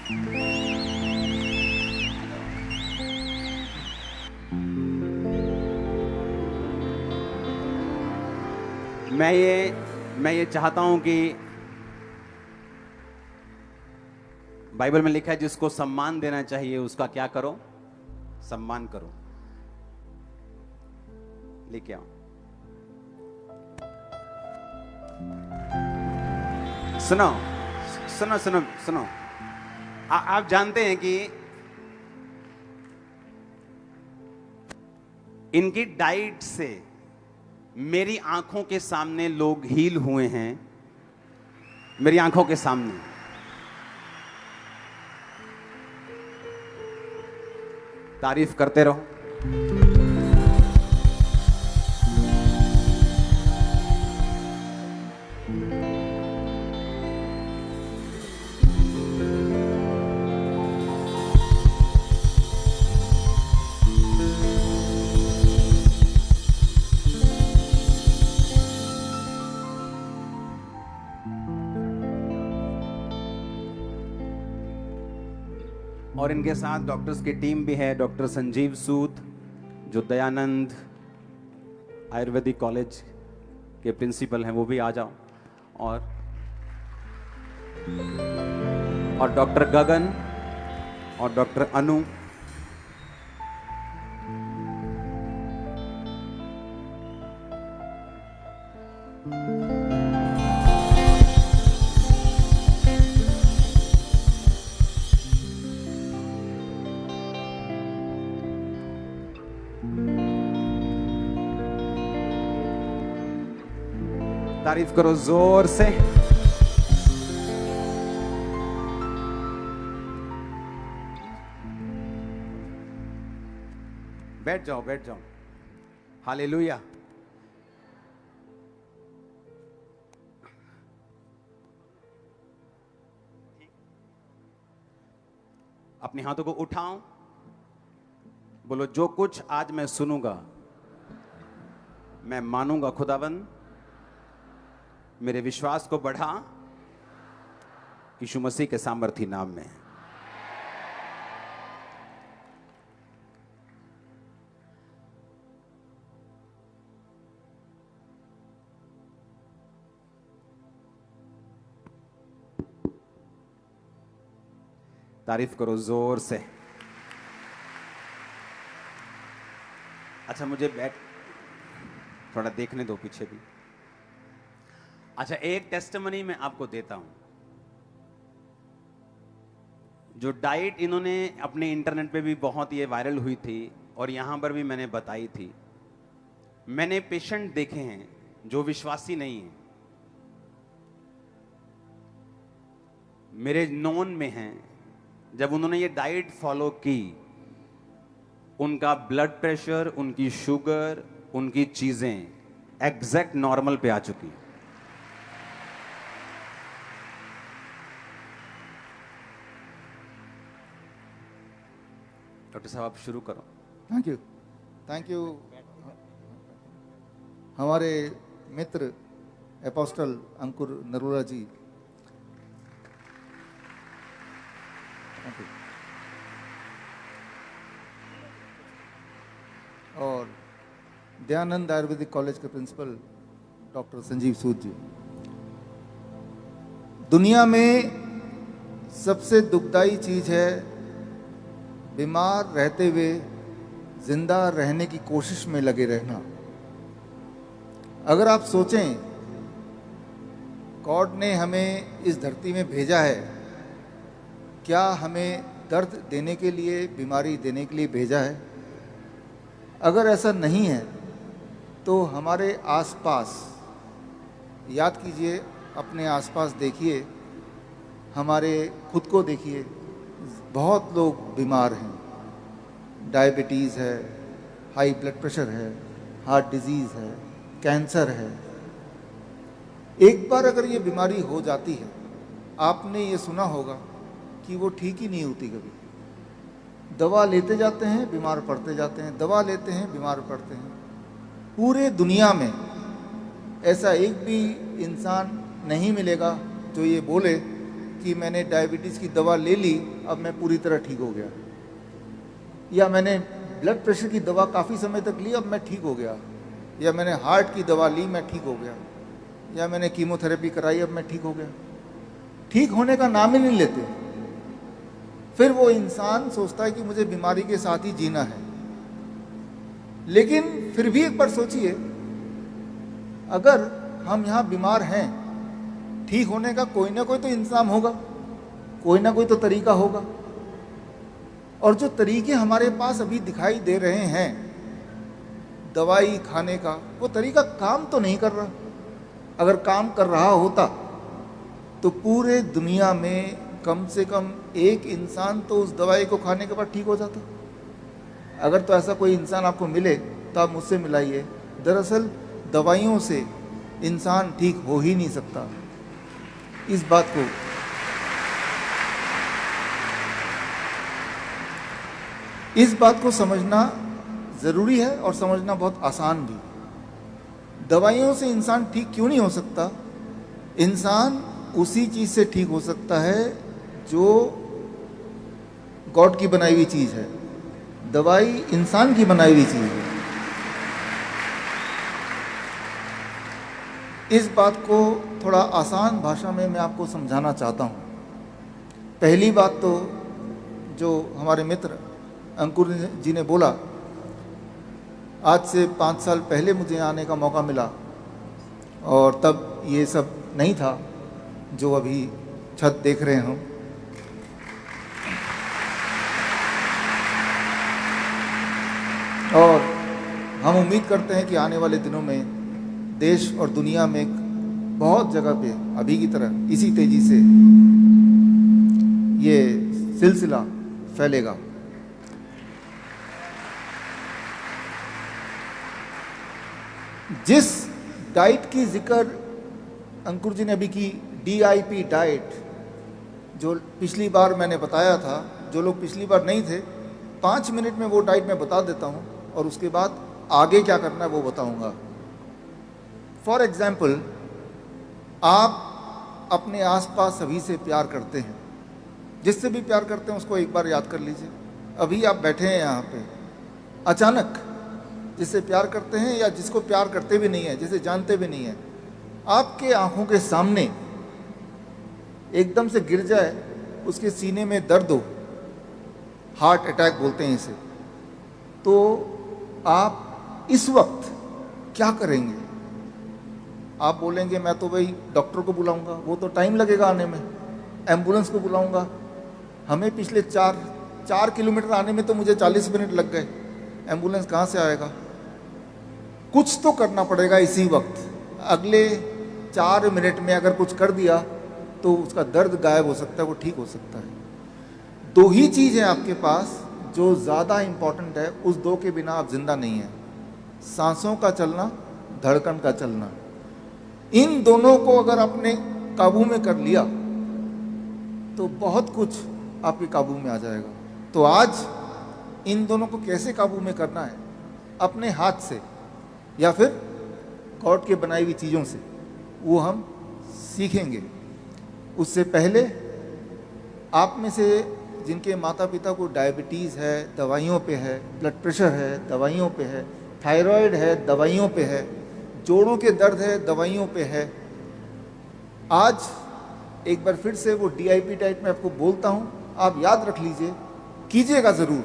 मैं ये चाहता हूं कि बाइबल में लिखा है जिसको सम्मान देना चाहिए उसका क्या करो, सम्मान करो। लेके आओ। सुनो सुनो सुनो सुनो, आप जानते हैं कि इनकी डाइट से मेरी आंखों के सामने लोग हील हुए हैं, मेरी आंखों के सामने। तारीफ करते रहो। और इनके साथ डॉक्टर्स की टीम भी है। डॉक्टर संजीव सूद जो दयानंद आयुर्वेदिक कॉलेज के प्रिंसिपल हैं, वो भी आ जाओ। और डॉक्टर गगन और डॉक्टर अनु। तारीफ करो जोर से। बैठ जाओ बैठ जाओ। हालेलुया। अपने हाथों को उठाओ, बोलो जो कुछ आज मैं सुनूंगा मैं मानूंगा खुदावन, मेरे विश्वास को बढ़ा यीशु मसीह के सामर्थी नाम में। तारीफ करो जोर से। अच्छा मुझे बैठ थोड़ा देखने दो पीछे भी। अच्छा एक टेस्टिमनी मैं आपको देता हूं। जो डाइट इन्होंने अपने इंटरनेट पे भी बहुत ये वायरल हुई थी और यहां पर भी मैंने बताई थी। मैंने पेशेंट देखे हैं जो विश्वासी नहीं है, मेरे नोन में हैं। जब उन्होंने ये डाइट फॉलो की, उनका ब्लड प्रेशर, उनकी शुगर, उनकी चीजें एग्जैक्ट नॉर्मल पे आ चुकी हैं। डॉक्टर साहब आप शुरू करो। Thank you thank you. हमारे मित्र एपोस्टल अंकुर नरोला जी, और दयानंद आयुर्वेदिक कॉलेज के प्रिंसिपल डॉक्टर संजीव सूद जी। दुनिया में सबसे दुखदाई चीज है बीमार रहते हुए जिंदा रहने की कोशिश में लगे रहना। अगर आप सोचें, गॉड ने हमें इस धरती में भेजा है, क्या हमें दर्द देने के लिए, बीमारी देने के लिए भेजा है? अगर ऐसा नहीं है तो हमारे आसपास याद कीजिए, अपने आसपास देखिए, हमारे खुद को देखिए, बहुत लोग बीमार हैं। डायबिटीज़ है, हाई ब्लड प्रेशर है, हार्ट डिजीज़ है, कैंसर है। एक बार अगर ये बीमारी हो जाती है, आपने ये सुना होगा कि वो ठीक ही नहीं होती कभी। दवा लेते जाते हैं, बीमार पड़ते जाते हैं, दवा लेते हैं, बीमार पड़ते हैं। पूरे दुनिया में ऐसा एक भी इंसान नहीं मिलेगा जो ये बोले कि मैंने डायबिटीज़ की दवा ले ली, अब मैं पूरी तरह ठीक हो गया, या मैंने ब्लड प्रेशर की दवा काफ़ी समय तक ली, अब मैं ठीक हो गया, या मैंने हार्ट की दवा ली, मैं ठीक हो गया, या मैंने कीमोथेरेपी कराई, अब मैं ठीक हो गया। ठीक होने का नाम ही नहीं लेते। फिर वो इंसान सोचता है कि मुझे बीमारी के साथ ही जीना है। लेकिन फिर भी एक बार सोचिए, अगर हम यहाँ बीमार हैं, ठीक होने का कोई ना कोई तो इंतजाम होगा, कोई ना कोई तो तरीका होगा। और जो तरीके हमारे पास अभी दिखाई दे रहे हैं दवाई खाने का, वो तरीका काम तो नहीं कर रहा। अगर काम कर रहा होता तो पूरे दुनिया में कम से कम एक इंसान तो उस दवाई को खाने के बाद ठीक हो जाता। अगर तो ऐसा कोई इंसान आपको मिले तो आप मुझसे मिलाइए। दरअसल दवाइयों से इंसान ठीक हो ही नहीं सकता। इस बात को समझना ज़रूरी है और समझना बहुत आसान भी। दवाइयों से इंसान ठीक क्यों नहीं हो सकता? इंसान उसी चीज़ से ठीक हो सकता है जो गॉड की बनाई हुई चीज़ है। दवाई इंसान की बनाई हुई चीज़ है। इस बात को थोड़ा आसान भाषा में मैं आपको समझाना चाहता हूँ। पहली बात तो जो हमारे मित्र अंकुर जी ने बोला, आज से 5 साल पहले मुझे आने का मौका मिला और तब ये सब नहीं था जो अभी छत देख रहे हैं हम। और हम उम्मीद करते हैं कि आने वाले दिनों में देश और दुनिया में बहुत जगह पे अभी की तरह इसी तेजी से ये सिलसिला फैलेगा। जिस डाइट की जिक्र अंकुर जी ने अभी की, DIP डाइट, जो पिछली बार मैंने बताया था, जो लोग पिछली बार नहीं थे, 5 मिनट में वो डाइट मैं बता देता हूँ और उसके बाद आगे क्या करना है वो बताऊँगा। फॉर एग्जाम्पल, आप अपने आसपास सभी से प्यार करते हैं, जिससे भी प्यार करते हैं उसको एक बार याद कर लीजिए। अभी आप बैठे हैं यहाँ पे, अचानक जिससे प्यार करते हैं या जिसको प्यार करते भी नहीं है, जिसे जानते भी नहीं है, आपके आंखों के सामने एकदम से गिर जाए, उसके सीने में दर्द हो, हार्ट अटैक बोलते हैं इसे, तो आप इस वक्त क्या करेंगे? आप बोलेंगे मैं तो भाई डॉक्टर को बुलाऊंगा, वो तो टाइम लगेगा आने में, एम्बुलेंस को बुलाऊंगा, हमें पिछले 4 किलोमीटर आने में तो मुझे 40 मिनट लग गए, एम्बुलेंस कहाँ से आएगा? कुछ तो करना पड़ेगा इसी वक्त। अगले 4 मिनट में अगर कुछ कर दिया तो उसका दर्द गायब हो सकता है, वो ठीक हो सकता है। 2 ही चीज़ है आपके पास जो ज़्यादा इम्पॉर्टेंट है, उस 2 के बिना आप जिंदा नहीं हैं। सांसों का चलना, धड़कन का चलना। इन दोनों को अगर आपने काबू में कर लिया तो बहुत कुछ आपके काबू में आ जाएगा। तो आज इन दोनों को कैसे काबू में करना है? अपने हाथ से या फिर गॉड के बनाई हुई चीज़ों से, वो हम सीखेंगे। उससे पहले आप में से जिनके माता पिता को डायबिटीज़ है, दवाइयों पे है, ब्लड प्रेशर है, दवाइयों पे है, थायराइड है, दवाइयों पे है, जोड़ों के दर्द है, दवाइयों पे है, आज एक बार फिर से वो DIP डाइट में आपको बोलता हूँ, आप याद रख लीजिए, कीजिएगा ज़रूर,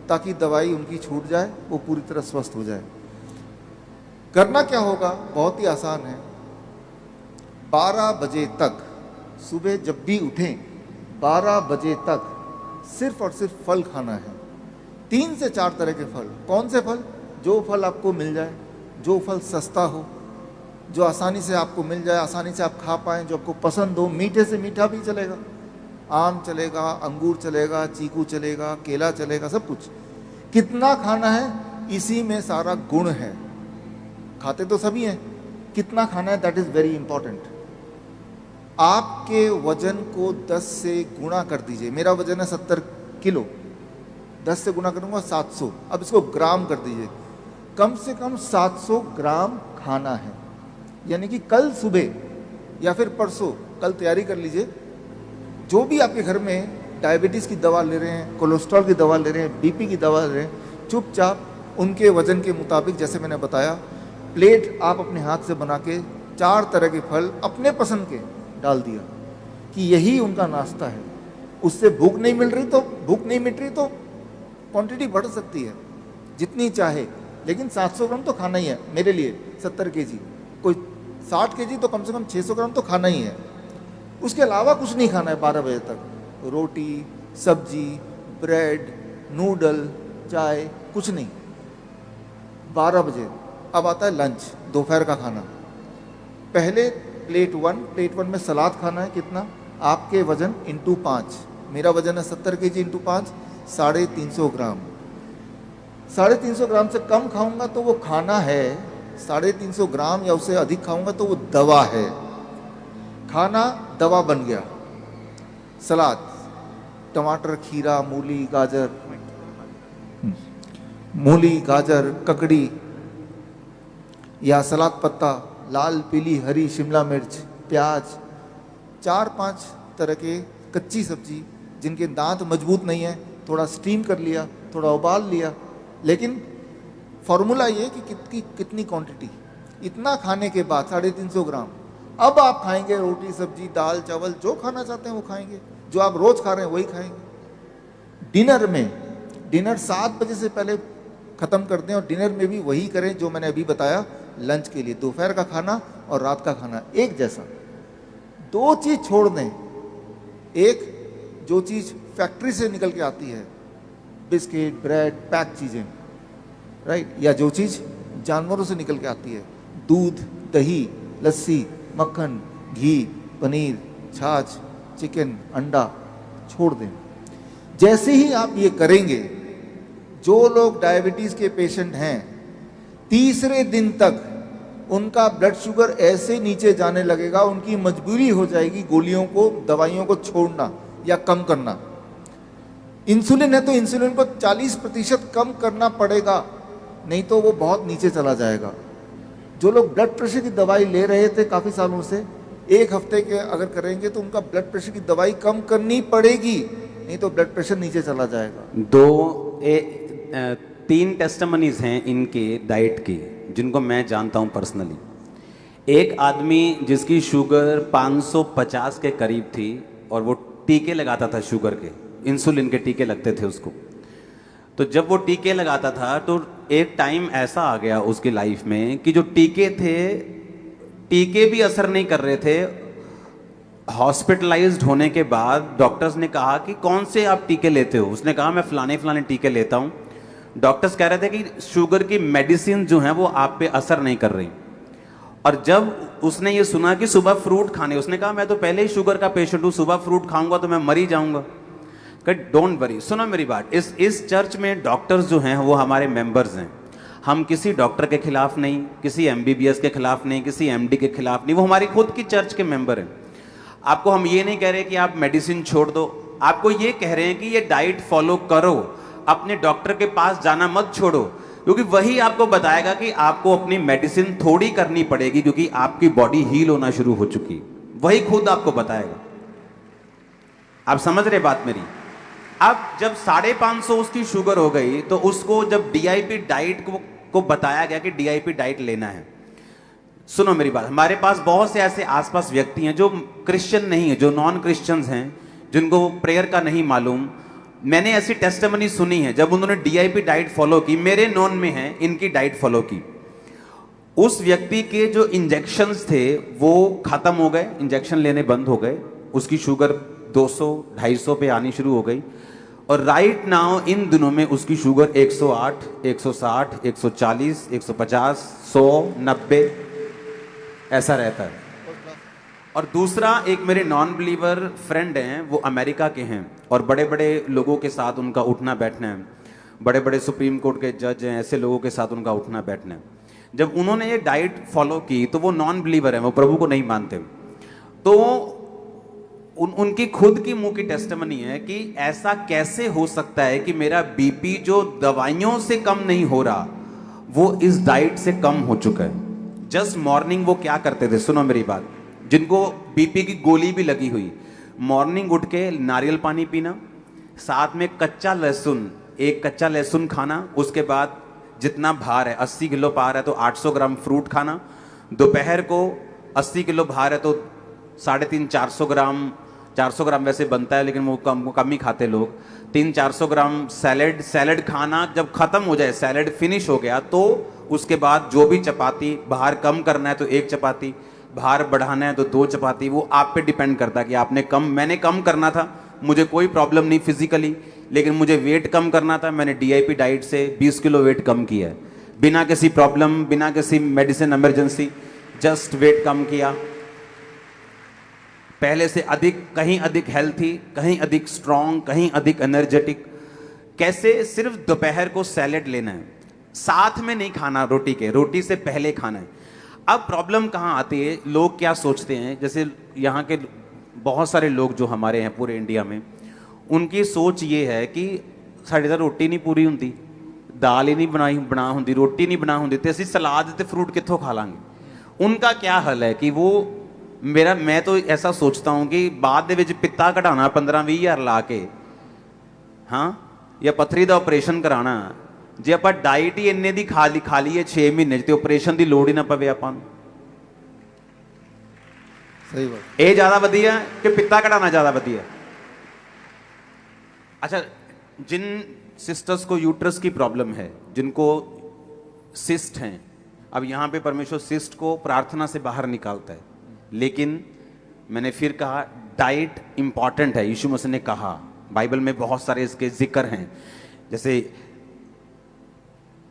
ताकि दवाई उनकी छूट जाए, वो पूरी तरह स्वस्थ हो जाए। करना क्या होगा? बहुत ही आसान है। 12 बजे तक, सुबह जब भी उठें 12 बजे तक सिर्फ और सिर्फ फल खाना है। 3 से 4 तरह के फल। कौन से फल? जो फल आपको मिल जाए, जो फल सस्ता हो, जो आसानी से आपको मिल जाए, आसानी से आप खा पाएँ, जो आपको पसंद हो। मीठे से मीठा भी चलेगा, आम चलेगा, अंगूर चलेगा, चीकू चलेगा, केला चलेगा, सब कुछ। कितना खाना है, इसी में सारा गुण है। खाते तो सभी हैं, कितना खाना है, दैट इज़ वेरी इंपॉर्टेंट। आपके वजन को 10 से गुणा कर दीजिए। मेरा वजन है 70 किलो, 10 से गुणा करूँगा 700। अब इसको ग्राम कर दीजिए। कम से कम 700 ग्राम खाना है। यानी कि कल सुबह या फिर परसों, कल तैयारी कर लीजिए, जो भी आपके घर में डायबिटीज़ की दवा ले रहे हैं, कोलेस्ट्रॉल की दवा ले रहे हैं, बीपी की दवा ले रहे हैं, चुपचाप उनके वजन के मुताबिक, जैसे मैंने बताया, प्लेट आप अपने हाथ से बना के 4 तरह के फल अपने पसंद के डाल दिया कि यही उनका नाश्ता है। उससे भूख नहीं मिट रही तो क्वांटिटी बढ़ सकती है जितनी चाहे, लेकिन 700 ग्राम तो खाना ही है। मेरे लिए 70 केजी, कोई 60 केजी तो कम से कम 600 ग्राम तो खाना ही है। उसके अलावा कुछ नहीं खाना है 12 बजे तक। रोटी, सब्जी, ब्रेड, नूडल, चाय, कुछ नहीं। 12 बजे अब आता है लंच, दोपहर का खाना। पहले प्लेट वन में सलाद खाना है। कितना? आपके वजन इंटू 5। मेरा वजन है 70 केजी इंटू 5, 350 ग्राम। 350 ग्राम से कम खाऊंगा तो वो खाना है, 350 ग्राम या उससे अधिक खाऊंगा तो वो दवा है। खाना दवा बन गया। सलाद, टमाटर, खीरा, मूली, गाजर, ककड़ी या सलाद पत्ता, लाल, पीली, हरी, शिमला मिर्च, प्याज, 4-5 तरह के कच्ची सब्जी जिनके दांत मजबूत नहीं है, थोड़ा स्टीम कर लिया, थोड़ा उबाल लिया। लेकिन फॉर्मूला ये कि कितनी क्वांटिटी। इतना खाने के बाद 350 ग्राम, अब आप खाएंगे रोटी, सब्जी, दाल, चावल, जो खाना चाहते हैं वो खाएंगे, जो आप रोज खा रहे हैं वही खाएंगे। डिनर 7 बजे से पहले खत्म कर दें, और डिनर में भी वही करें जो मैंने अभी बताया। लंच के लिए दोपहर का खाना और रात का खाना एक जैसा। 2 चीज छोड़ दें। एक, जो चीज फैक्ट्री से निकल के आती है, बिस्किट, ब्रेड, पैक चीजें, राइट, या जो चीज जानवरों से निकल के आती है, दूध, दही, लस्सी, मक्खन, घी, पनीर, छाछ, चिकन, अंडा, छोड़ दें। जैसे ही आप ये करेंगे, जो लोग डायबिटीज के पेशेंट हैं, तीसरे दिन तक उनका ब्लड शुगर ऐसे नीचे जाने लगेगा, उनकी मजबूरी हो जाएगी गोलियों को, दवाइयों को छोड़ना या कम करना। इंसुलिन है तो इंसुलिन को 40% कम करना पड़ेगा, नहीं तो वो बहुत नीचे चला जाएगा। जो लोग ब्लड प्रेशर की दवाई ले रहे थे काफ़ी सालों से, 1 हफ्ते के अगर करेंगे तो उनका ब्लड प्रेशर की दवाई कम करनी पड़ेगी, नहीं तो ब्लड प्रेशर नीचे चला जाएगा। 3 टेस्टिमनीज हैं इनके डाइट की जिनको मैं जानता हूं पर्सनली। एक आदमी जिसकी शुगर 550 के करीब थी और वो टीके लगाता था शुगर के, इंसुलिन के टीके लगते थे उसको। तो जब वो टीके लगाता था तो एक टाइम ऐसा आ गया उसकी लाइफ में कि जो टीके थे, टीके भी असर नहीं कर रहे थे। हॉस्पिटलाइज्ड होने के बाद डॉक्टर्स ने कहा कि कौन से आप टीके लेते हो? उसने कहा मैं फलाने टीके लेता हूं। डॉक्टर्स कह रहे थे कि शुगर की मेडिसिन जो है वो आप पे असर नहीं कर रही। और जब उसने ये सुना कि सुबह फ्रूट खाने, उसने कहा मैं तो पहले ही शुगर का पेशेंट हूं, सुबह फ्रूट खाऊंगा तो मैं मर ही जाऊंगा। डोंट वरी, सुनो मेरी बात। इस चर्च में डॉक्टर्स जो हैं वो हमारे मेंबर्स हैं। हम किसी डॉक्टर के खिलाफ नहीं, किसी MBBS के खिलाफ नहीं, किसी MD के खिलाफ नहीं, वो हमारी खुद की चर्च के मेंबर हैं। आपको हम ये नहीं कह रहे कि आप मेडिसिन छोड़ दो, आपको ये कह रहे हैं कि ये डाइट फॉलो करो, अपने डॉक्टर के पास जाना मत छोड़ो, क्योंकि वही आपको बताएगा कि आपको अपनी मेडिसिन थोड़ी करनी पड़ेगी क्योंकि आपकी बॉडी हील होना शुरू हो चुकी, वही खुद आपको बताएगा। आप समझ रहे बात मेरी? अब जब 550 उसकी शुगर हो गई तो उसको जब DIP डाइट को बताया गया कि DIP डाइट लेना है। सुनो मेरी बात, हमारे पास बहुत से ऐसे आसपास व्यक्ति हैं जो क्रिश्चियन नहीं है, जो नॉन क्रिश्चियंस हैं, जिनको प्रेयर का नहीं मालूम। मैंने ऐसी टेस्टिमनी सुनी है जब उन्होंने DIP डाइट फॉलो की, मेरे नॉन में है इनकी डाइट फॉलो की, उस व्यक्ति के जो इंजेक्शंस थे वो खत्म हो गए, इंजेक्शन लेने बंद हो गए, उसकी शुगर 200-250 पे आनी शुरू हो गई। और राइट नाउ इन दिनों में उसकी शुगर 108, 160, 140, 150, 100, 90 ऐसा रहता है। और दूसरा, एक मेरे नॉन बिलीवर फ्रेंड हैं, वो अमेरिका के हैं और बड़े बड़े लोगों के साथ उनका उठना बैठना है, बड़े बड़े सुप्रीम कोर्ट के जज हैं, ऐसे लोगों के साथ उनका उठना बैठना है। जब उन्होंने ये डाइट फॉलो की तो वो नॉन बिलीवर हैं, वो प्रभु को नहीं मानते। तो उनकी खुद की मुंह की टेस्टिमनी है कि ऐसा कैसे हो सकता है कि मेरा बीपी जो दवाइयों से कम नहीं हो रहा वो इस डाइट से कम हो चुका है। जस्ट मॉर्निंग वो क्या करते थे, सुनो मेरी बात, जिनको बीपी की गोली भी लगी हुई, मॉर्निंग उठ के नारियल पानी पीना, साथ में कच्चा लहसुन, एक कच्चा लहसुन खाना, उसके बाद जितना भार है 80 किलो भार है तो 800 ग्राम फ्रूट खाना, दोपहर को 80 किलो भार है तो 350-400 ग्राम, 400 ग्राम वैसे बनता है लेकिन वो कम ही खाते लोग, 300-400 ग्राम सैलेड खाना। जब खत्म हो जाए, सैलेड फिनिश हो गया, तो उसके बाद जो भी चपाती, भार कम करना है तो 1 चपाती, भार बढ़ाना है तो 2 चपाती, वो आप पे डिपेंड करता है कि आपने मैंने कम करना था, मुझे कोई प्रॉब्लम नहीं फिजिकली, लेकिन मुझे वेट कम करना था, मैंने DIP डाइट से 20 किलो वेट कम किया है, बिना किसी प्रॉब्लम, बिना किसी मेडिसिन इमरजेंसी, जस्ट वेट कम किया। पहले से कहीं अधिक हेल्थी, कहीं अधिक स्ट्रांग, कहीं अधिक एनर्जेटिक। कैसे? सिर्फ दोपहर को सैलेड लेना है, साथ में नहीं खाना रोटी के, रोटी से पहले खाना है। अब प्रॉब्लम कहाँ आती है, लोग क्या सोचते हैं, जैसे यहाँ के बहुत सारे लोग जो हमारे हैं पूरे इंडिया में, उनकी सोच ये है कि साढ़े तो रोटी नहीं पूरी होंगी, दाल ही नहीं बना होंगी, रोटी नहीं बना होंगी, तो असं सलाद ते फ्रूट कितों खा लांगे। उनका क्या हल है कि वो मैं तो ऐसा सोचता हूँ कि बाद दे विच पित्ता घटाना 15-20 हज़ार ला के, हाँ, या पत्थरी का ऑपरेशन कराना, जे आप डाइट ही इन्ने दी खा लीए 6 महीने तो ऑपरेशन की लोड़ ही ना पवे आपां नूं। सही बात। ये ज्यादा वधिया कि पित्ता घटाना ज्यादा वधिया? अच्छा, जिन सिस्टर्स को यूट्रस की प्रॉब्लम है, जिनको सिस्ट हैं, अब यहां पे परमेश्वर सिस्ट को प्रार्थना से बाहर निकालता है, लेकिन मैंने फिर कहा डाइट इंपॉर्टेंट है। यीशु मसीह ने कहा, बाइबल में बहुत सारे इसके जिक्र हैं, जैसे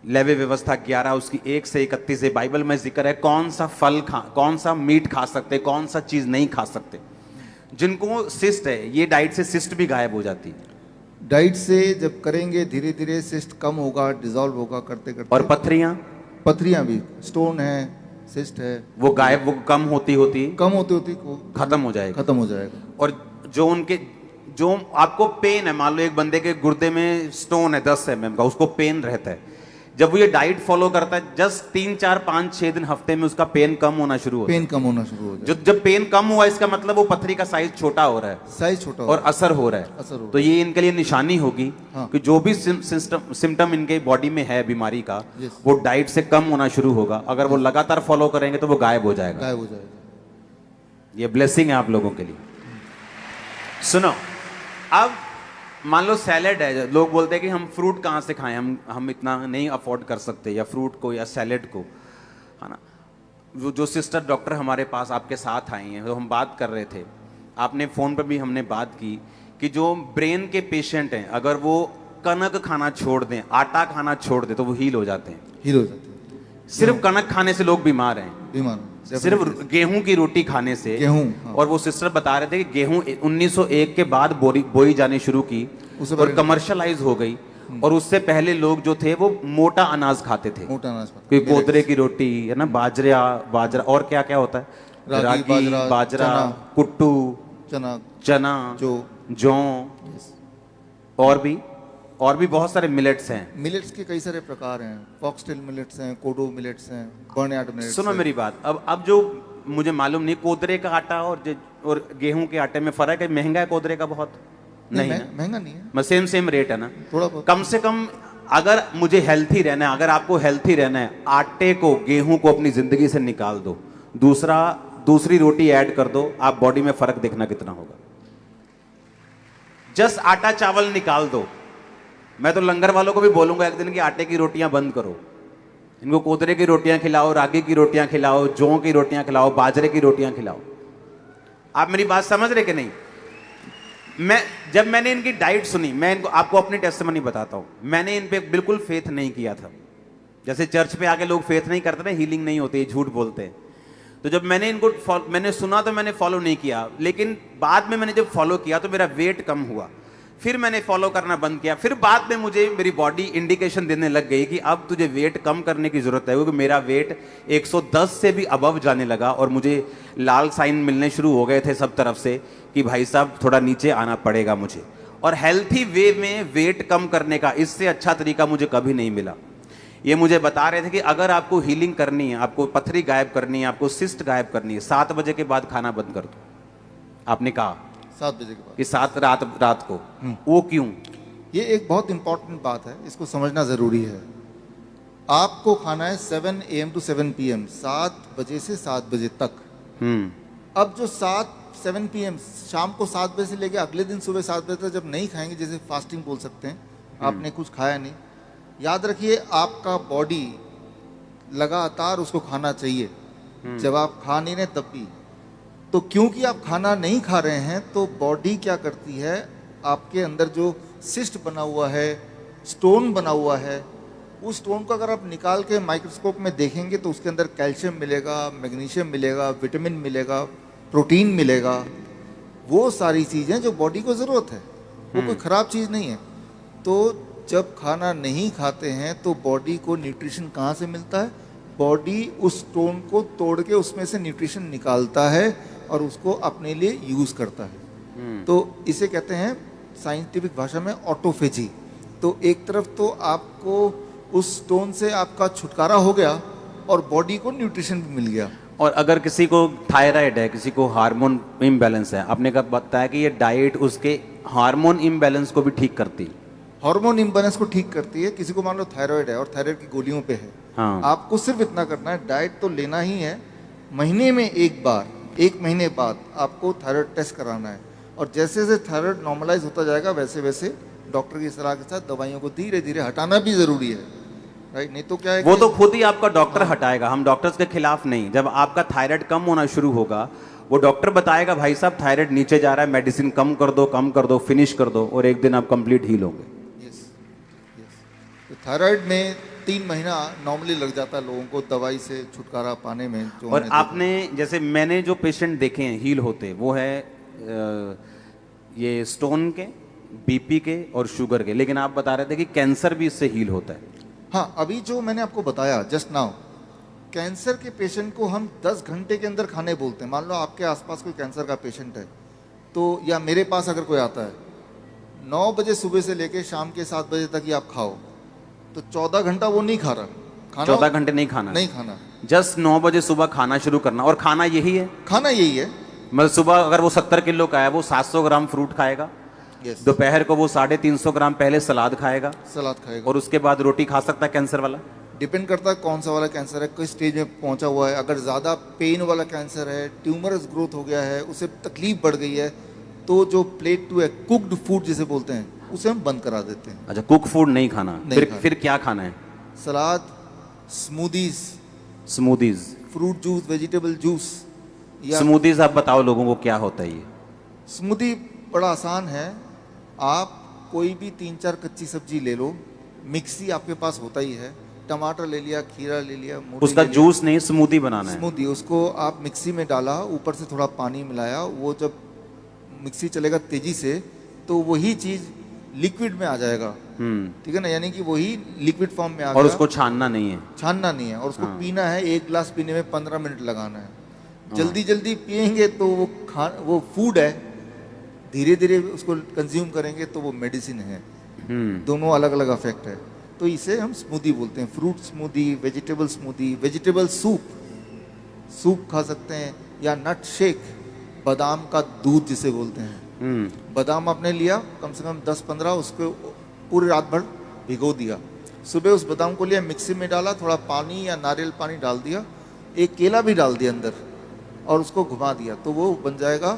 लेवी व्यवस्था 11 उसकी 1 से 31 से बाइबल में जिक्र है कौन सा फल कौन सा मीट खा सकते, कौन सा चीज नहीं खा सकते। जिनको सिस्ट है, ये डाइट से सिस्ट भी गायब हो जाती है। डाइट से जब करेंगे धीरे धीरे सिस्ट कम होगा, डिसॉल्व होगा करते करते। और पथरियां भी, स्टोन है, सिस्ट है, वो गायब, वो कम होती कम होती खत्म हो जाएगा। और जो आपको पेन है, मान लो एक बंदे के गुर्दे में स्टोन है 10 mm का, उसको पेन रहता है, जब वो ये डाइट फॉलो करता है, जस्ट 3, 4, 5, 6 दिन हफ्ते में उसका पेन कम होना शुरू हो जाए। जब पेन कम हुआ, इसका मतलब वो पथरी का साइज छोटा हो रहा है, और असर हो रहा है। तो ये इनके लिए निशानी होगी, हाँ, कि जो भी सिम्टम इनके बॉडी में है बीमारी का, वो डाइट से कम होना शुरू होगा। अगर वो लगातार फॉलो करेंगे तो वो गायब हो जाएगा। ये ब्लेसिंग है आप लोगों के लिए। सुनो, अब मान लो सैलेड है, लोग बोलते हैं कि हम फ्रूट कहाँ से खाएं, हम इतना नहीं अफोर्ड कर सकते, या फ्रूट को या सैलेड को, है ना। जो सिस्टर डॉक्टर हमारे पास आपके साथ आई हैं, तो हम बात कर रहे थे, आपने फ़ोन पर भी हमने बात की कि जो ब्रेन के पेशेंट हैं, अगर वो कनक खाना छोड़ दें, आटा खाना छोड़ दें, तो वो हील हो जाते हैं। सिर्फ कनक खाने से लोग बीमार हैं, सिर्फ गेहूं की रोटी खाने से। हाँ। और वो सिस्टर बता रहे थे कि गेहूं 1901 के बाद बोई जानी शुरू की और कमर्शलाइज हो गई, और उससे पहले लोग जो थे वो मोटा अनाज खाते थे, कोई कोदरे की रोटी, है ना, बाजरा और क्या क्या होता है, रागी, बाजरा, कुट्टू, चना, जौ, और भी बहुत सारे मिलेट्स हैं। मिलेट्स के कई सारे प्रकार हैं, फॉक्सटेल मिलेट्स हैं, कोडो मिलेट्स हैं, बर्नयार्ड मिलेट्स। सुनो मेरी बात, अब जो मुझे मालूम नहीं, कोदरे का आटा और गेहूं के आटे में फर्क है? महंगा है कोदरे का बहुत? नहीं, महंगा नहीं है, सेम रेट है ना, थोड़ा कम से कम। अगर मुझे हेल्थी रहना है, अगर आपको हेल्थी रहना है, आटे को, गेहूं को अपनी जिंदगी से निकाल दो, दूसरी रोटी ऐड कर दो, आप बॉडी में फर्क देखना कितना होगा। जस्ट आटा चावल निकाल दो। मैं तो लंगर वालों को भी बोलूंगा एक दिन कि आटे की रोटियां बंद करो, इनको कोदरे की रोटियां खिलाओ, रागी की रोटियां खिलाओ, जौ की रोटियां खिलाओ, बाजरे की रोटियां खिलाओ। आप मेरी बात समझ रहे कि नहीं? जब मैंने इनकी डाइट सुनी, मैं इनको आपको अपनी टेस्टिमनी बताता हूं, मैंने इन पे बिल्कुल फेथ नहीं किया था। जैसे चर्च पे आके लोग फेथ नहीं करते ना, हीलिंग नहीं होती, झूठ बोलते हैं। तो जब मैंने सुना तो मैंने फॉलो नहीं किया, लेकिन बाद में मैंने जब फॉलो किया तो मेरा वेट कम हुआ, फिर मैंने फॉलो करना बंद किया। फिर बाद में मुझे मेरी बॉडी इंडिकेशन देने लग गई कि अब तुझे वेट कम करने की जरूरत है, क्योंकि मेरा वेट 110 से भी अबव जाने लगा, और मुझे लाल साइन मिलने शुरू हो गए थे सब तरफ से कि भाई साहब थोड़ा नीचे आना पड़ेगा मुझे। और हेल्थी वे में वेट कम करने का इससे अच्छा तरीका मुझे कभी नहीं मिला। ये मुझे बता रहे थे कि अगर आपको हीलिंग करनी है, आपको पथरी गायब करनी है, आपको सिस्ट गायब करनी है, 7 बजे के बाद खाना बंद कर दो। आपने कहा 7 बजे के बाद। कि 7 रात को, वो क्यों? ये एक बहुत इंपॉर्टेंट बात है, इसको समझना ज़रूरी है। आपको खाना है 7 AM to 7 PM, 7 बजे से 7 बजे तक। अब जो 7 PM शाम को 7 बजे से लेके अगले दिन सुबह 7 बजे तक जब नहीं खाएंगे, जैसे फास्टिंग बोल सकते हैं, आपने कुछ खाया नहीं, याद रखिए आपका बॉडी लगातार उसको खाना चाहिए। जब आप खा नहीं रहे तब भी, तो क्योंकि आप खाना नहीं खा रहे हैं तो बॉडी क्या करती है, आपके अंदर जो सिस्ट बना हुआ है, स्टोन बना हुआ है, उस स्टोन को अगर आप निकाल के माइक्रोस्कोप में देखेंगे तो उसके अंदर कैल्शियम मिलेगा, मैग्नीशियम मिलेगा, विटामिन मिलेगा, प्रोटीन मिलेगा। वो सारी चीज़ें जो बॉडी को ज़रूरत है, वो कोई ख़राब चीज़ नहीं है। तो जब खाना नहीं खाते हैं तो बॉडी को न्यूट्रिशन कहाँ से मिलता है? बॉडी उस स्टोन को तोड़ के उसमें से न्यूट्रिशन निकालता है और उसको अपने लिए यूज़ करता है। तो इसे कहते हैं साइंटिफिक भाषा में ऑटोफेजी। तो एक तरफ तो आपको उस स्टोन से आपका छुटकारा हो गया और बॉडी को न्यूट्रिशन भी मिल गया। और अगर किसी को थायराइड है, किसी को हार्मोन इम्बैलेंस है, आपने कब बताया कि ये डाइट उसके हार्मोन इम्बैलेंस को भी ठीक करती है? हार्मोन इम्बैलेंस को ठीक करती है। किसी को मान लो थायराइड है और थायराइड की गोलियों पे है, हाँ। आपको सिर्फ इतना करना है, डाइट तो लेना ही है, महीने में एक बार, 1 महीने बाद आपको थायराइड टेस्ट कराना है। और जैसे जैसे थायराइड नॉर्मलाइज होता जाएगा वैसे वैसे डॉक्टर की सलाह के साथ दवाइयों को धीरे धीरे हटाना भी जरूरी है, राइट? नहीं तो क्या है, वो तो खुद ही आपका डॉक्टर हटाएगा, हम डॉक्टर्स के खिलाफ नहीं। जब आपका थायराइड कम होना शुरू होगा, वो डॉक्टर बताएगा भाई साहब थायराइड नीचे जा रहा है, मेडिसिन कम कर दो, फिनिश कर दो, और एक दिन आप कंप्लीट हील होंगे। यस। तो थायराइड में 3 महीना नॉर्मली लग जाता है लोगों को दवाई से छुटकारा पाने में। जो और आपने, जैसे मैंने जो पेशेंट देखे हैं हील होते, वो है ये स्टोन के, बीपी के और शुगर के, लेकिन आप बता रहे थे कि कैंसर भी इससे हील होता है। हाँ, अभी जो मैंने आपको बताया जस्ट नाउ, कैंसर के पेशेंट को हम 10 घंटे के अंदर खाने बोलते हैं। मान लो आपके आसपास कोई कैंसर का पेशेंट है, तो या मेरे पास अगर कोई आता है, 9 बजे सुबह से लेके शाम के 7 बजे तक ही आप खाओ, तो 14 घंटा वो नहीं खा रहा खाना। 14 घंटे नहीं खाना, नहीं खाना, जस्ट 9 बजे सुबह खाना शुरू करना। और खाना यही है, खाना यही है। मतलब सुबह अगर वो 70 किलो का है, वो 700 ग्राम फ्रूट खाएगा, यस, दोपहर को वो 350 ग्राम पहले सलाद खाएगा, सलाद खाएगा, और उसके बाद रोटी खा सकता है कैंसर वाला। डिपेंड करता है कौन सा वाला कैंसर है, किस स्टेज में पहुंचा हुआ है। अगर ज़्यादा पेन वाला कैंसर है, ट्यूमरस ग्रोथ हो गया है, उसे तकलीफ बढ़ गई है, तो जो प्लेट 2 है, कुक्ड फूड जिसे बोलते हैं, उसे हम बंद करा देते हैं। अच्छा, कुक फूड नहीं खाना, नहीं खाना। फिर क्या खाना है? Salad, smoothies, smoothies, fruit juice, vegetable juice. या स्मूदीज आप बताओ लोगों को क्या होता है ये? स्मूदी बड़ा आसान है, आप कोई भी 3-4 कच्ची सब्जी ले लो, मिक्सी आपके पास होता ही है, टमाटर ले लिया, खीरा ले लिया, मूली उसका ले लिया, जूस नहीं, स्मूदी बनाना है। स्मूदी, उसको आप मिक्सी में डाला, ऊपर से थोड़ा पानी मिलाया, वो जब मिक्सी चलेगा तेजी से तो वही चीज लिक्विड में आ जाएगा, ठीक है ना, यानी कि वही लिक्विड फॉर्म में आ और गया। उसको छानना नहीं है, छानना नहीं है, और उसको हाँ। पीना है। 1 गिलास पीने में 15 मिनट लगाना है। जल्दी जल्दी पियेंगे तो वो फूड है, धीरे धीरे उसको कंज्यूम करेंगे तो वो मेडिसिन है। दोनों अलग अलग इफेक्ट है। तो इसे हम स्मूदी बोलते हैं, fruit smoothie, vegetable smoothie, vegetable soup खा सकते हैं, या नट शेक, बादाम का दूध जिसे बोलते हैं। बादाम आपने लिया कम से कम 10-15, उसको पूरी रात भर भिगो दिया, सुबह उस बादाम को लिया, मिक्सी में डाला, थोड़ा पानी या नारियल पानी डाल दिया, एक केला भी डाल दिया अंदर, और उसको घुमा दिया, तो वो बन जाएगा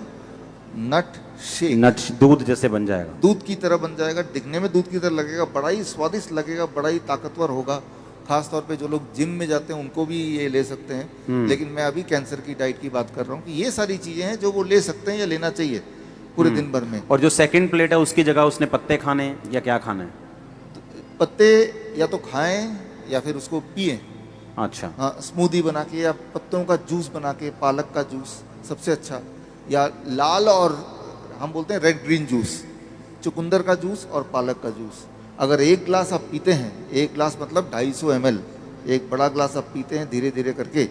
नट शेक। नट दूध जैसे बन जाएगा, दूध की तरह बन जाएगा, दिखने में दूध की तरह लगेगा, बड़ा ही स्वादिष्ट लगेगा, बड़ा ही ताकतवर होगा। खास तौर पे जो लोग जिम में जाते हैं उनको भी ये ले सकते हैं। लेकिन मैं अभी कैंसर की डाइट की बात कर रहा हूँ कि ये सारी चीजें हैं जो वो ले सकते हैं या लेना चाहिए पूरे दिन भर में। और जो सेकंड प्लेट है उसकी जगह उसने पत्ते खाने हैं या क्या खाना है? पत्ते या तो खाएं या फिर उसको पिए। अच्छा, हाँ, स्मूदी बना के या पत्तों का जूस बना के, पालक का जूस सबसे अच्छा, या लाल और हम बोलते हैं रेड ग्रीन जूस, चुकंदर का जूस और पालक का जूस। अगर 1 गिलास आप पीते हैं, 1 गिलास मतलब 250 ml, एक बड़ा गिलास आप पीते हैं धीरे धीरे करके,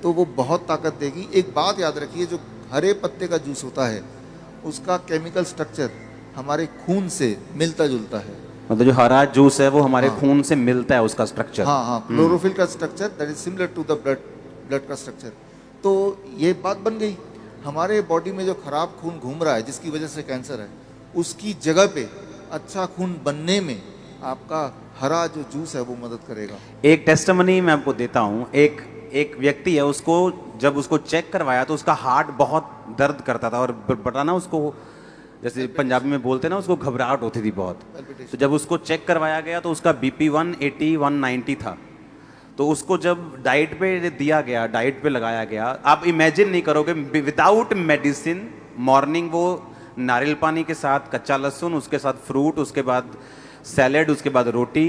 तो वो बहुत ताकत देगी। एक बात याद रखिए, जो हरे पत्ते का जूस होता है उसका केमिकल स्ट्रक्चर हमारे खून से मिलता जुलता है। मतलब जो हरा जूस है वो हमारे हाँ। खून से मिलता है उसका स्ट्रक्चर। हाँ, क्लोरोफिल का structure that is similar to the blood का स्ट्रक्चर। तो ये बात बन गई। हमारे बॉडी में जो खराब खून घूम रहा है जिसकी वजह से कैंसर है, उसकी जगह पे अच्छा खून बनने में आपका हरा जो जूस है वो मदद करेगा। एक टेस्टिमनी मैं आपको देता हूँ। एक व्यक्ति है, उसको जब उसको चेक करवाया तो उसका हार्ट बहुत दर्द करता था और बता ना उसको, जैसे पंजाबी में बोलते हैं ना, उसको घबराहट होती थी बहुत। तो जब उसको चेक करवाया गया तो उसका बीपी 180 190 था। तो उसको जब डाइट पे दिया गया, डाइट पे लगाया गया, आप इमेजिन नहीं करोगे, विदाउट मेडिसिन मॉर्निंग वो नारियल पानी के साथ कच्चा लहसुन, उसके साथ फ्रूट, उसके बाद सैलेड, उसके बाद रोटी,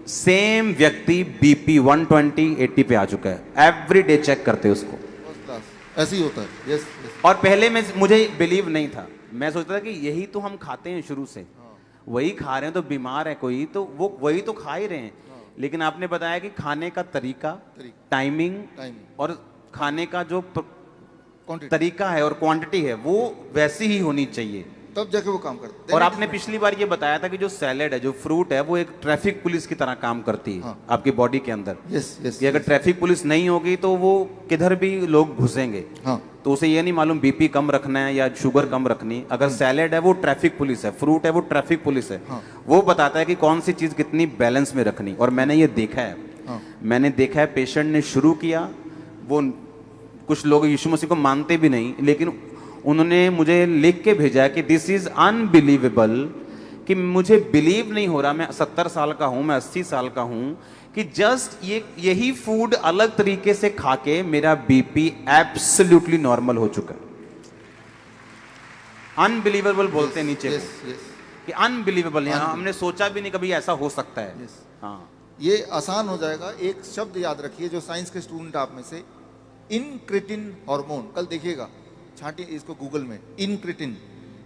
सेम व्यक्ति बीपी 120 80 पे आ चुका है। एवरी डे चेक करते उसको। फर्स्ट क्लास, ऐसे ही होता है। Yes yes. और पहले में मुझे बिलीव नहीं था, मैं सोचता था कि यही तो हम खाते हैं शुरू से, वही खा रहे हैं, तो बीमार है कोई तो वो वही तो खा ही रहे हैं। लेकिन आपने बताया कि खाने का तरीका, टाइमिंग और खाने का जो तरीका है और क्वांटिटी है वो वैसी ही होनी चाहिए, तब जाके वो काम करते हैं। और आपने पिछली बार ये बताया था कि जो सैलेड है, जो फ्रूट है, वो एक ट्रैफिक पुलिस की तरह काम करती है आपकी बॉडी के अंदर। Yes yes. कि अगर ट्रैफिक पुलिस नहीं होगी तो वो किधर भी लोग घुसेंगे। हाँ। तो उसे ये नहीं मालूम बीपी कम रखना है या शुगर कम रखनी। अगर सैलेड है वो ट्रैफिक पुलिस है, फ्रूट है वो ट्रैफिक पुलिस है। वो बताता है कि कौन सी चीज कितनी बैलेंस में रखनी। और मैंने ये देखा है, मैंने देखा है पेशेंट ने शुरू किया, वो कुछ लोग यीशु मसीह को मानते भी नहीं, लेकिन उन्होंने मुझे लिख के भेजा कि दिस इज अनबिलीवेबल, कि मुझे बिलीव नहीं हो रहा, मैं 70 साल का हूं, मैं 80 साल का हूं, कि जस्ट यही फूड अलग तरीके से खा के मेरा बीपी एब्सोल्युटली नॉर्मल हो चुका है। अनबिलीवेबल बोलते हैं नीचे यस यस। कि अनबिलीवेबल, यहाँ हमने सोचा भी नहीं कभी ऐसा हो सकता है। यस। हाँ, ये आसान हो जाएगा। एक शब्द याद रखिए जो साइंस के स्टूडेंट आप में से, इनक्रिटिन हार्मोन, कल देखिएगा, छांटिए इसको गूगल में, इनक्रिटिन।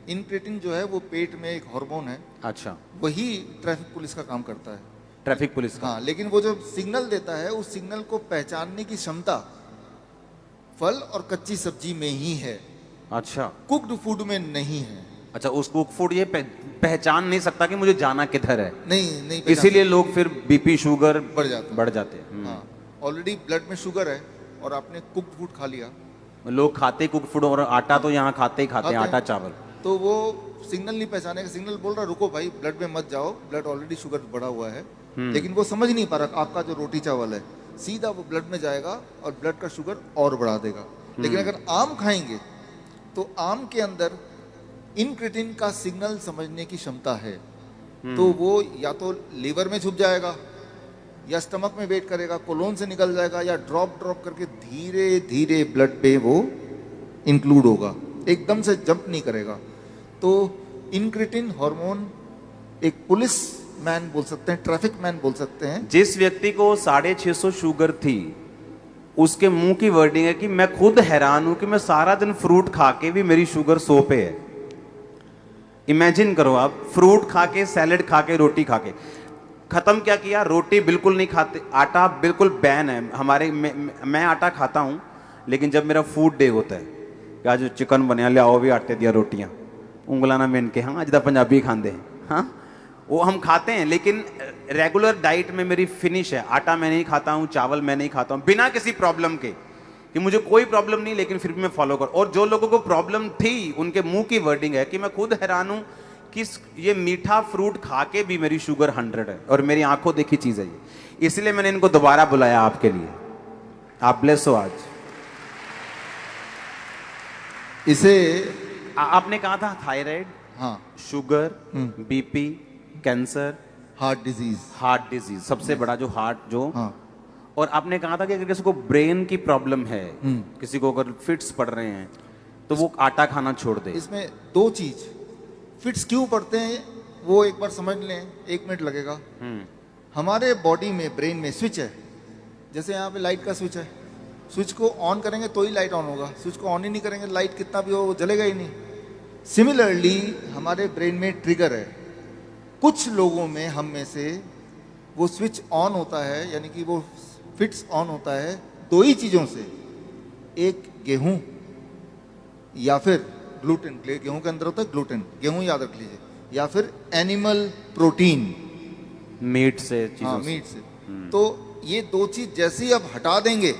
इनक्रिटिन जो है वो पेट में एक हार्मोन है। अच्छा, वही ट्रैफिक पुलिस का काम करता है। ट्रैफिक पुलिस का। हाँ, लेकिन वो जो सिग्नल देता है उस सिग्नल को पहचानने की क्षमता फल और कच्ची सब्जी में ही है, अच्छा, कुक्ड फूड में नहीं है। अच्छा, उसको फूड ये पहचान नहीं सकता कि मुझे जाना किधर है। नहीं नहीं, इसीलिए लोग फिर बीपी शुगर बढ़ जाते हैं। हाँ, ऑलरेडी ब्लड में शुगर है और आपने कुक्ड फूड खा लिया। लोग खाते कुक फूड, और आटा तो यहाँ खाते ही खाते हैं, आटा चावल। तो वो सिग्नल नहीं पहचानेगा, सिग्नल बोल रहा रुको भाई, ब्लड में मत जाओ, ब्लड ऑलरेडी शुगर बढ़ा हुआ है। लेकिन वो समझ नहीं पा रहा आपका जो रोटी चावल है सीधा वो ब्लड में जाएगा और ब्लड का शुगर और बढ़ा देगा। लेकिन अगर आम खाएंगे तो आम के अंदर इनक्रिटिन का सिग्नल समझने की क्षमता है। तो वो या तो लीवर में छुप जाएगा या स्टमक में वेट करेगा, कोलोन से निकल जाएगा, या ड्रॉप करके धीरे धीरे ब्लड पे वो इंक्लूड होगा, एकदम से जंप नहीं करेगा। तो इनक्रिटिन हार्मोन एक पुलिस मैन बोल सकते हैं, ट्रैफिक मैन बोल सकते हैं। जिस व्यक्ति को 650 शुगर थी, उसके मुंह की वर्डिंग है कि मैं खुद हैरान हूं कि मैं सारा दिन फ्रूट खा के भी मेरी शुगर 100 पे है। इमेजिन करो आप, फ्रूट खा के, सैलेड खा के, रोटी खा के, खत्म क्या किया, रोटी बिल्कुल नहीं खाते, आटा बिल्कुल बैन है हमारे। मैं आटा खाता हूं, लेकिन जब मेरा फूड डे होता है, क्या जो चिकन बनया ले आओ भी आटे दिया रोटियां उंगला ना मेन के, हाँ जिदा पंजाबी खाते हैं, हाँ वो हम खाते हैं, लेकिन रेगुलर डाइट में मेरी फिनिश है। आटा मैं नहीं खाता हूँ, चावल मैं नहीं खाता हूँ, बिना किसी प्रॉब्लम के, कि मुझे कोई प्रॉब्लम नहीं, लेकिन फिर भी मैं फॉलो कर। और जो लोगों को प्रॉब्लम थी उनके मुंह की वर्डिंग है कि मैं खुद हैरान हूँ कि ये मीठा फ्रूट खा के भी मेरी शुगर 100 है, और मेरी आंखों देखी चीज है ये। इसलिए मैंने इनको दोबारा बुलाया आपके लिए। आप ब्लेस हो आज। इसे आपने कहा था थायराइड, हाँ, sugar, BP, cancer, heart disease सबसे बड़ा जो हार्ट जो, हाँ। और आपने कहा था कि अगर किसी को ब्रेन की प्रॉब्लम है, किसी को अगर फिट्स पड़ रहे हैं, तो वो आटा खाना छोड़ दे। इसमें दो चीज, फिट्स क्यों पड़ते हैं वो एक बार समझ लें, 1 मिनट लगेगा। हमारे बॉडी में, ब्रेन में स्विच है, जैसे यहाँ पे लाइट का स्विच है, स्विच को ऑन करेंगे तो ही लाइट ऑन होगा, स्विच को ऑन ही नहीं करेंगे लाइट कितना भी हो वो जलेगा ही नहीं। सिमिलरली हमारे ब्रेन में ट्रिगर है, कुछ लोगों में, हम में से, वो स्विच ऑन होता है, यानी कि वो फिट्स ऑन होता है 2 ही चीज़ों से, एक गेहूं या फिर ग्लूटेन, गेहूं के अंदर होता है ग्लूटेन, गेहूं याद रख लीजिए, या फिर एनिमल प्रोटीन, मीट से, चीजों हाँ, से। मीट से। तो ये 2 चीज जैसे ही आप हटा देंगे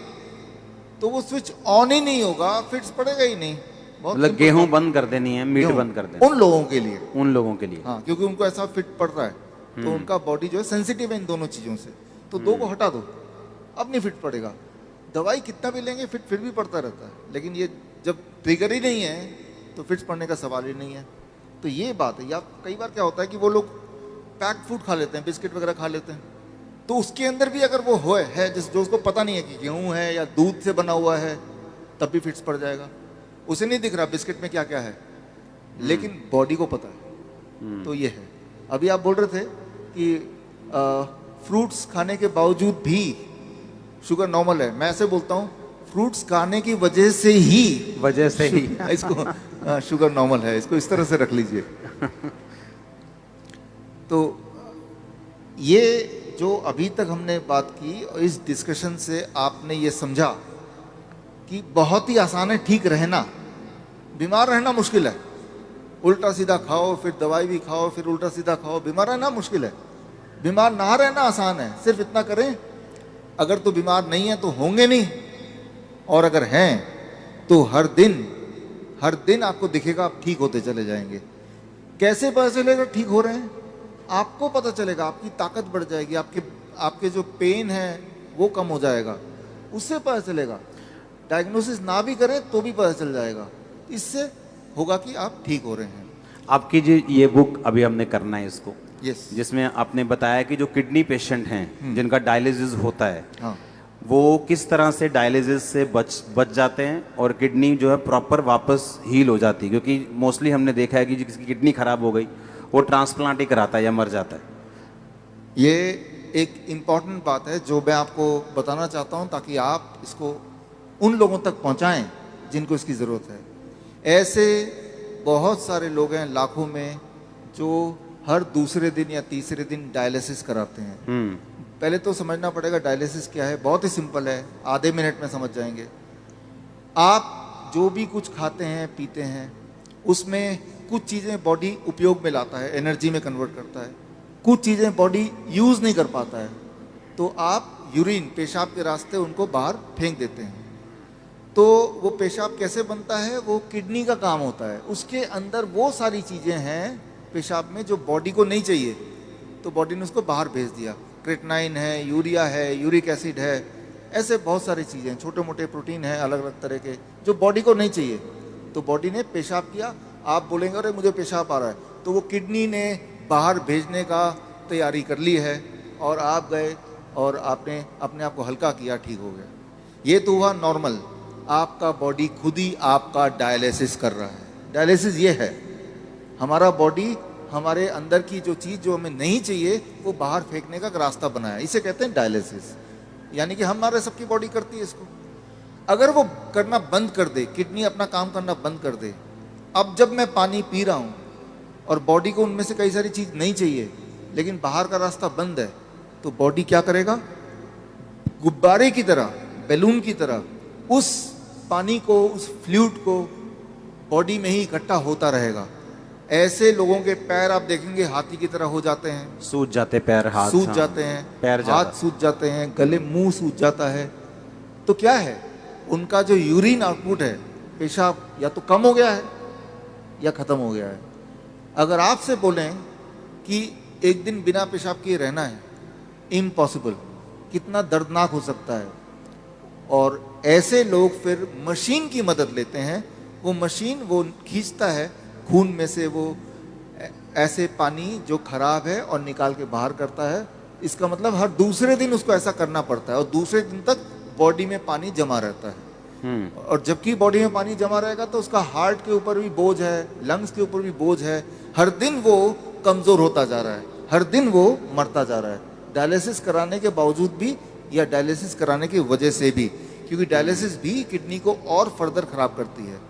तो वो स्विच ऑन ही नहीं होगा, फिट्स पड़ेगा ही नहीं। बहुत मतलब simple गेहूं बात। बंद कर देनी है, मीट गेहूं, बंद कर देनी उन लोगों के लिए, उन लोगों के लिए। हाँ, क्योंकि उनको ऐसा फिट पड़ रहा है, तो उनका बॉडी जो है सेंसिटिव है इन दोनों चीज़ों से, तो दो को हटा दो, अब नहीं फिट पड़ेगा। दवाई कितना भी लेंगे फिट फिर भी पड़ता रहता है, लेकिन ये जब ट्रिगर ही नहीं है तो फिट पड़ने का सवाल ही नहीं है। तो ये बात है। या कई बार क्या होता है कि वो लोग पैक्ड फूड खा लेते हैं, बिस्किट वगैरह खा लेते हैं, तो उसके अंदर भी अगर वो है जिस जो उसको पता नहीं है कि गेहूं है या दूध से बना हुआ है, तब भी फिट्स पड़ जाएगा। उसे नहीं दिख रहा बिस्किट में क्या क्या है, लेकिन बॉडी को पता है। तो ये है। अभी आप बोल रहे थे कि फ्रूट्स खाने के बावजूद भी शुगर नॉर्मल है। मैं ऐसे बोलता हूँ, फ्रूट्स खाने की वजह से ही इसको शुगर नॉर्मल है, इसको इस तरह से रख लीजिए। तो ये जो अभी तक हमने बात की, और इस डिस्कशन से आपने ये समझा कि बहुत ही आसान है ठीक रहना, बीमार रहना मुश्किल है। उल्टा सीधा खाओ, फिर दवाई भी खाओ, फिर उल्टा सीधा खाओ, बीमार रहना मुश्किल है। बीमार ना रहना आसान है। सिर्फ इतना करें, अगर तो बीमार नहीं है तो होंगे नहीं, और अगर हैं तो हर दिन आपको दिखेगा आप ठीक होते चले जाएंगे। कैसे पता चलेगा ठीक हो रहे हैं? आपको पता चलेगा, आपकी ताकत बढ़ जाएगी, आपके जो पेन है वो कम हो जाएगा, उससे पता चलेगा। डायग्नोसिस ना भी करें तो भी पता चल जाएगा। इससे होगा कि आप ठीक हो रहे हैं। आपकी जो ये बुक अभी हमने करना है इसको, यस, जिसमें आपने बताया कि जो किडनी पेशेंट हैं जिनका डायलिसिस होता है, हाँ, वो किस तरह से डायलिसिस से बच जाते हैं और किडनी जो है प्रॉपर वापस हील हो जाती है। क्योंकि मोस्टली हमने देखा है कि जिसकी किडनी खराब हो गई वो ट्रांसप्लांट ही कराता है या मर जाता है। ये एक इम्पॉर्टेंट बात है जो मैं आपको बताना चाहता हूँ, ताकि आप इसको उन लोगों तक पहुँचाएं जिनको इसकी ज़रूरत है। ऐसे बहुत सारे लोग हैं लाखों में जो हर दूसरे दिन या तीसरे दिन डायलिसिस कराते हैं। पहले तो समझना पड़ेगा डायलिसिस क्या है। बहुत ही सिंपल है, आधे मिनट में समझ जाएंगे। आप जो भी कुछ खाते हैं पीते हैं, उसमें कुछ चीज़ें बॉडी उपयोग में लाता है, एनर्जी में कन्वर्ट करता है, कुछ चीज़ें बॉडी यूज़ नहीं कर पाता है, तो आप यूरिन, पेशाब के रास्ते उनको बाहर फेंक देते हैं। तो वो पेशाब कैसे बनता है? वो किडनी का काम होता है। उसके अंदर वो सारी चीज़ें हैं पेशाब में जो बॉडी को नहीं चाहिए, तो बॉडी ने उसको बाहर भेज दिया। क्रेटनाइन है, यूरिया है, यूरिक एसिड है, ऐसे बहुत सारी चीज़ें, छोटे मोटे प्रोटीन हैं अलग अलग तरह के, जो बॉडी को नहीं चाहिए। तो बॉडी ने पेशाब किया। आप बोलेंगे अरे मुझे पेशाब आ रहा है, तो वो किडनी ने बाहर भेजने का तैयारी कर ली है, और आप गए और आपने अपने आप को हल्का किया, ठीक हो गया। ये तो हुआ नॉर्मल। आपका बॉडी खुद ही आपका डायलिसिस कर रहा है। डायलिसिस ये है, हमारा बॉडी हमारे अंदर की जो चीज़ जो हमें नहीं चाहिए वो बाहर फेंकने का रास्ता बनाया, इसे कहते हैं डायलिसिस। यानी कि हमारे सबकी बॉडी करती है इसको। अगर वो करना बंद कर दे, किडनी अपना काम करना बंद कर दे, अब जब मैं पानी पी रहा हूँ और बॉडी को उनमें से कई सारी चीज़ नहीं चाहिए, लेकिन बाहर का रास्ता बंद है, तो बॉडी क्या करेगा? गुब्बारे की तरह, बैलून की तरह उस पानी को, उस फ्लूइड को बॉडी में ही इकट्ठा होता रहेगा। ऐसे लोगों के पैर आप देखेंगे हाथी की तरह हो जाते हैं, सूज जाते पैर, हाथ सूज हाँ, जाते हैं, पैर हाथ सूज जाते हैं, गले मुंह सूज जाता है। तो क्या है? उनका जो यूरिन आउटपुट है, पेशाब, या तो कम हो गया है या खत्म हो गया है। अगर आपसे बोलें कि एक दिन बिना पेशाब किए रहना है, इम्पॉसिबल। कितना दर्दनाक हो सकता है। और ऐसे लोग फिर मशीन की मदद लेते हैं। वो मशीन वो खींचता है खून में से वो ऐसे पानी जो खराब है और निकाल के बाहर करता है। इसका मतलब हर दूसरे दिन उसको ऐसा करना पड़ता है, और दूसरे दिन तक बॉडी में पानी जमा रहता है। और जबकि बॉडी में पानी जमा रहेगा तो उसका हार्ट के ऊपर भी बोझ है, लंग्स के ऊपर भी बोझ है। हर दिन वो कमज़ोर होता जा रहा है, हर दिन वो मरता जा रहा है, डायलिसिस कराने के बावजूद भी या डायलिसिस कराने की वजह से भी, क्योंकि डायलिसिस भी किडनी को और फर्दर खराब करती है।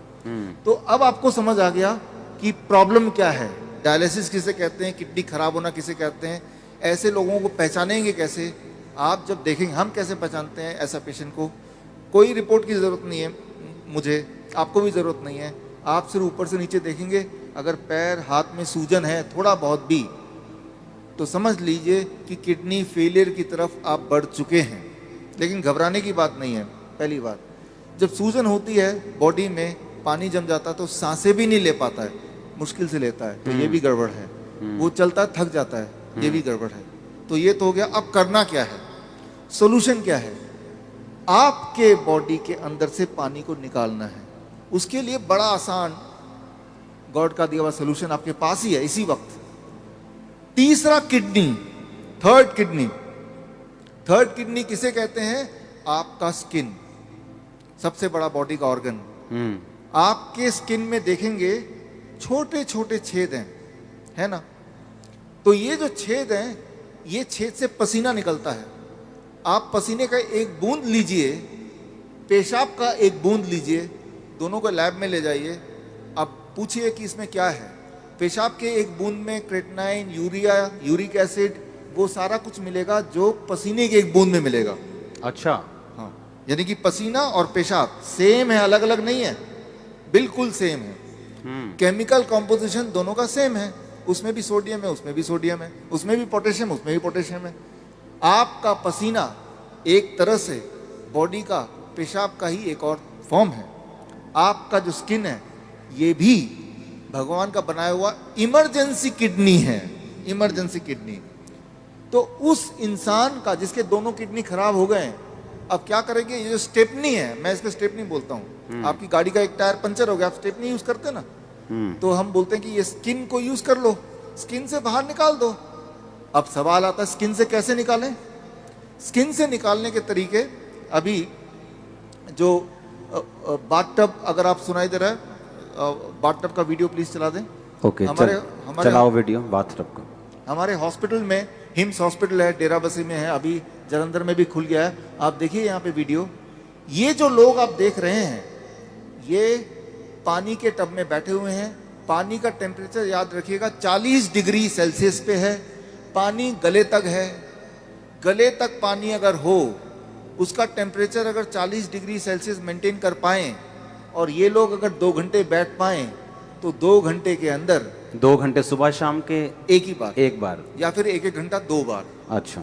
तो अब आपको समझ आ गया कि प्रॉब्लम क्या है, डायलिसिस किसे कहते हैं, किडनी खराब होना किसे कहते हैं। ऐसे लोगों को पहचानेंगे कैसे? आप जब देखेंगे, हम कैसे पहचानते हैं ऐसा पेशेंट को? कोई रिपोर्ट की ज़रूरत नहीं है मुझे, आपको भी ज़रूरत नहीं है। आप सिर्फ ऊपर से नीचे देखेंगे, अगर पैर हाथ में सूजन है थोड़ा बहुत भी, तो समझ लीजिए कि किडनी फेलियर की तरफ आप बढ़ चुके हैं। लेकिन घबराने की बात नहीं है। पहली बात, जब सूजन होती है बॉडी में पानी जम जाता है तो सांसें भी नहीं ले पाता है, मुश्किल से लेता है, तो ये भी गड़बड़ है। वो चलता है, थक जाता है, ये भी गड़बड़ है। तो ये तो हो गया। अब करना क्या है, सोल्यूशन क्या है? आपके बॉडी के अंदर से पानी को निकालना है। उसके लिए बड़ा आसान गॉड का दिया हुआ सोल्यूशन आपके पास ही है इसी वक्त। तीसरा kidney, third kidney. Third kidney किसे कहते हैं? आपका स्किन, सबसे बड़ा बॉडी का ऑर्गन। आपके स्किन में देखेंगे छोटे छोटे छेद हैं, है ना? तो ये जो छेद हैं, ये छेद से पसीना निकलता है। आप पसीने का एक बूंद लीजिए, पेशाब का एक बूंद लीजिए, दोनों को लैब में ले जाइए। अब पूछिए कि इसमें क्या है। पेशाब के एक बूंद में क्रेटिनाइन, यूरिया, यूरिक एसिड, वो सारा कुछ मिलेगा जो पसीने के एक बूंद में मिलेगा। अच्छा। हाँ, यानी कि पसीना और पेशाब सेम है, अलग अलग नहीं है, बिल्कुल सेम है। केमिकल कॉम्पोजिशन दोनों का सेम है। उसमें भी सोडियम है, उसमें भी सोडियम है, उसमें भी पोटेशियम, उसमें भी पोटेशियम है। आपका पसीना एक तरह से बॉडी का पेशाब का ही एक और फॉर्म है। आपका जो स्किन है, ये भी भगवान का बनाया हुआ इमरजेंसी किडनी है, इमरजेंसी किडनी। तो उस इंसान का जिसके दोनों किडनी खराब हो गए हैं, अब क्या करेंगे? ये जो स्टेपनी है, मैं इसको स्टेपनी बोलता हूँ। आपकी गाड़ी का एक टायर पंचर हो गया, आप स्टेपनी यूज करते हैं ना, तो हम बोलते हैं कि ये स्किन को यूज कर लो, स्किन से बाहर निकाल दो। अब सवाल आता है स्किन से कैसे निकालें? स्किन से निकालने के तरीके, अभी जो बाथटब, अगर आप सुनाई दे रहा है, बाथटब का वीडियो प्लीज चला दें। ओके, चलाओ वीडियो बाथटब का। हमारे हॉस्पिटल में, हिम्स हॉस्पिटल है, डेराबस्सी में है, अभी जलंधर में भी खुल गया है। आप देखिए यहाँ पे वीडियो। ये जो लोग आप देख रहे हैं, ये पानी के टब में बैठे हुए हैं। पानी का टेम्परेचर याद रखिएगा 40 डिग्री सेल्सियस पे है। पानी गले तक है। गले तक पानी अगर हो, उसका टेम्परेचर अगर 40 डिग्री सेल्सियस मेंटेन कर पाएं, और ये लोग अगर 2 घंटे बैठ पाएं, तो 2 घंटे के अंदर 2 घंटे सुबह शाम के एक ही बार, एक बार, या फिर 1-1 घंटा 2 बार। अच्छा।